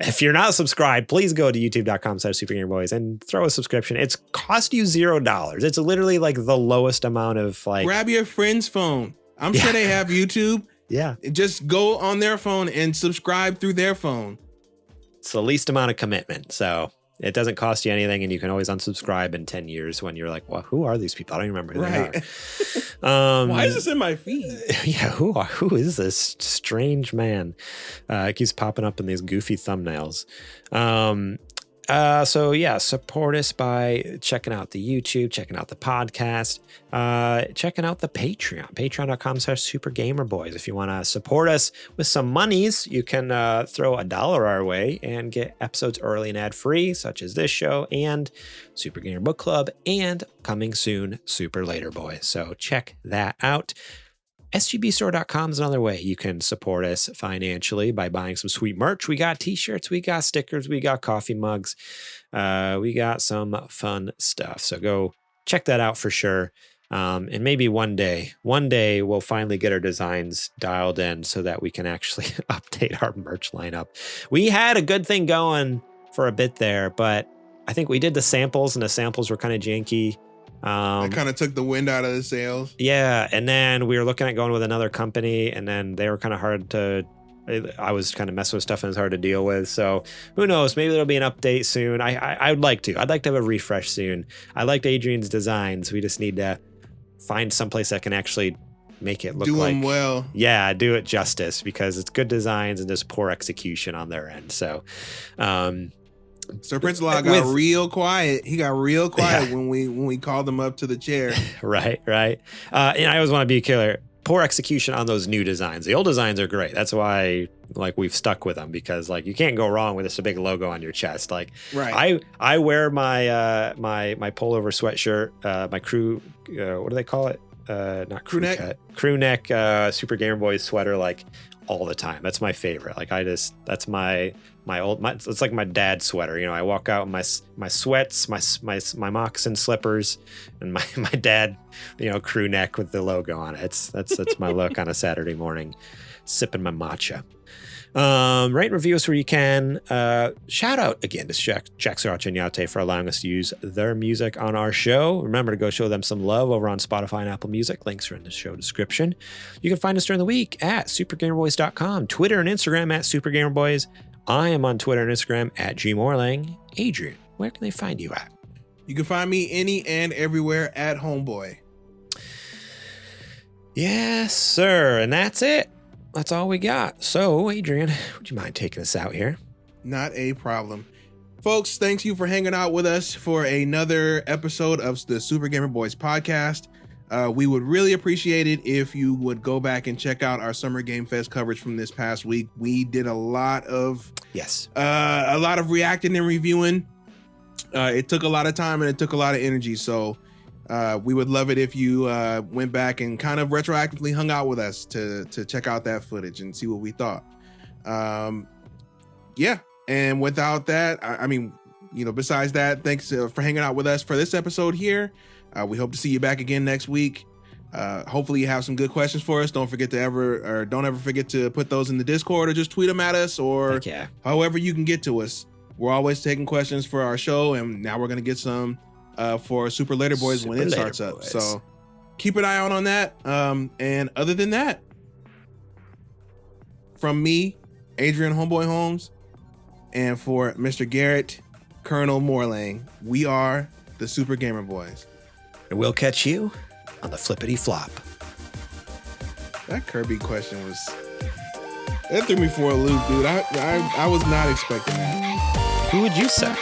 if you're not subscribed, please go to youtube.com/supergamerboys and throw a subscription. It's cost you $0. It's literally like the lowest amount of like. Grab your friend's phone. I'm sure they have YouTube. Yeah. Just go on their phone and subscribe through their phone. It's the least amount of commitment. So it doesn't cost you anything, and you can always unsubscribe in 10 years when you're like, well, who are these people? I don't even remember who they are. Why is this in my feed? Yeah, who is this strange man? It keeps popping up in these goofy thumbnails. So yeah, support us by checking out the YouTube, checking out the podcast, checking out the Patreon, patreon.com/supergamerboys. If you want to support us with some monies, you can throw $1 our way and get episodes early and ad-free, such as this show and Super Gamer Book Club, and coming soon, Super Later Boys. So check that out. SGBstore.com is another way you can support us financially by buying some sweet merch. We got t-shirts, we got stickers, we got coffee mugs, we got some fun stuff. So go check that out for sure. And maybe one day we'll finally get our designs dialed in so that we can actually update our merch lineup. We had a good thing going for a bit there, but I think we did the samples and the samples were kind of janky. I kind of took the wind out of the sails. Yeah. And then we were looking at going with another company, and then they were kind of hard to, I was kind of messing with stuff and it's hard to deal with. So who knows? Maybe there'll be an update soon. I'd like to have a refresh soon. I liked Adrian's designs. We just need to find someplace that can actually make it look do like them well. Yeah, do it justice, because it's good designs and just poor execution on their end. So, Sir Prince Law got real quiet. He got real quiet when we called him up to the chair. Right. And I always want to be clear. Poor execution on those new designs. The old designs are great. That's why we've stuck with them, because you can't go wrong with this big logo on your chest. Right. I wear my my pullover sweatshirt, my crew, what do they call it? Not crew neck. Crew neck Super Gamer Boys sweater all the time. That's my favorite. That's my it's like my dad's sweater. I walk out in my sweats, my moccasin slippers, and my dad, crew neck with the logo on it. That's my look on a Saturday morning, sipping my matcha. Rate and review us where you can. Shout out again to Jack Sriracha and Yate for allowing us to use their music on our show. Remember to go show them some love over on Spotify and Apple Music. Links are in the show description. You can find us during the week at supergamerboys.com, Twitter and Instagram at supergamerboys. I am on Twitter and Instagram at gmorlang. Adrian, where can they find you at? You can find me any and everywhere at Homeboy. Yes, sir. And that's it. That's all we got. So, Adrian, would you mind taking us out here? Not a problem. Folks, thanks you for hanging out with us for another episode of the Super Gamer Boys podcast. We would really appreciate it if you would go back and check out our Summer Game Fest coverage from this past week. We did a lot of reacting and reviewing. It took a lot of time and it took a lot of energy. So we would love it if you went back and kind of retroactively hung out with us to check out that footage and see what we thought. Yeah. And without that, besides that, thanks for hanging out with us for this episode here. We hope to see you back again next week. Hopefully you have some good questions for us. Don't ever forget to put those in the Discord, or just tweet them at us, or however you can get to us. We're always taking questions for our show, and now we're going to get some for Super Later Boys when it starts up. So keep an eye out on that. And other than that, from me, Adrian Homeboy Holmes, and for Mr. Garrett Colonel Morlang, we are the Super Gamer Boys. And we'll catch you on the flippity flop. That Kirby question that threw me for a loop, dude. I was not expecting that. Who would you suck?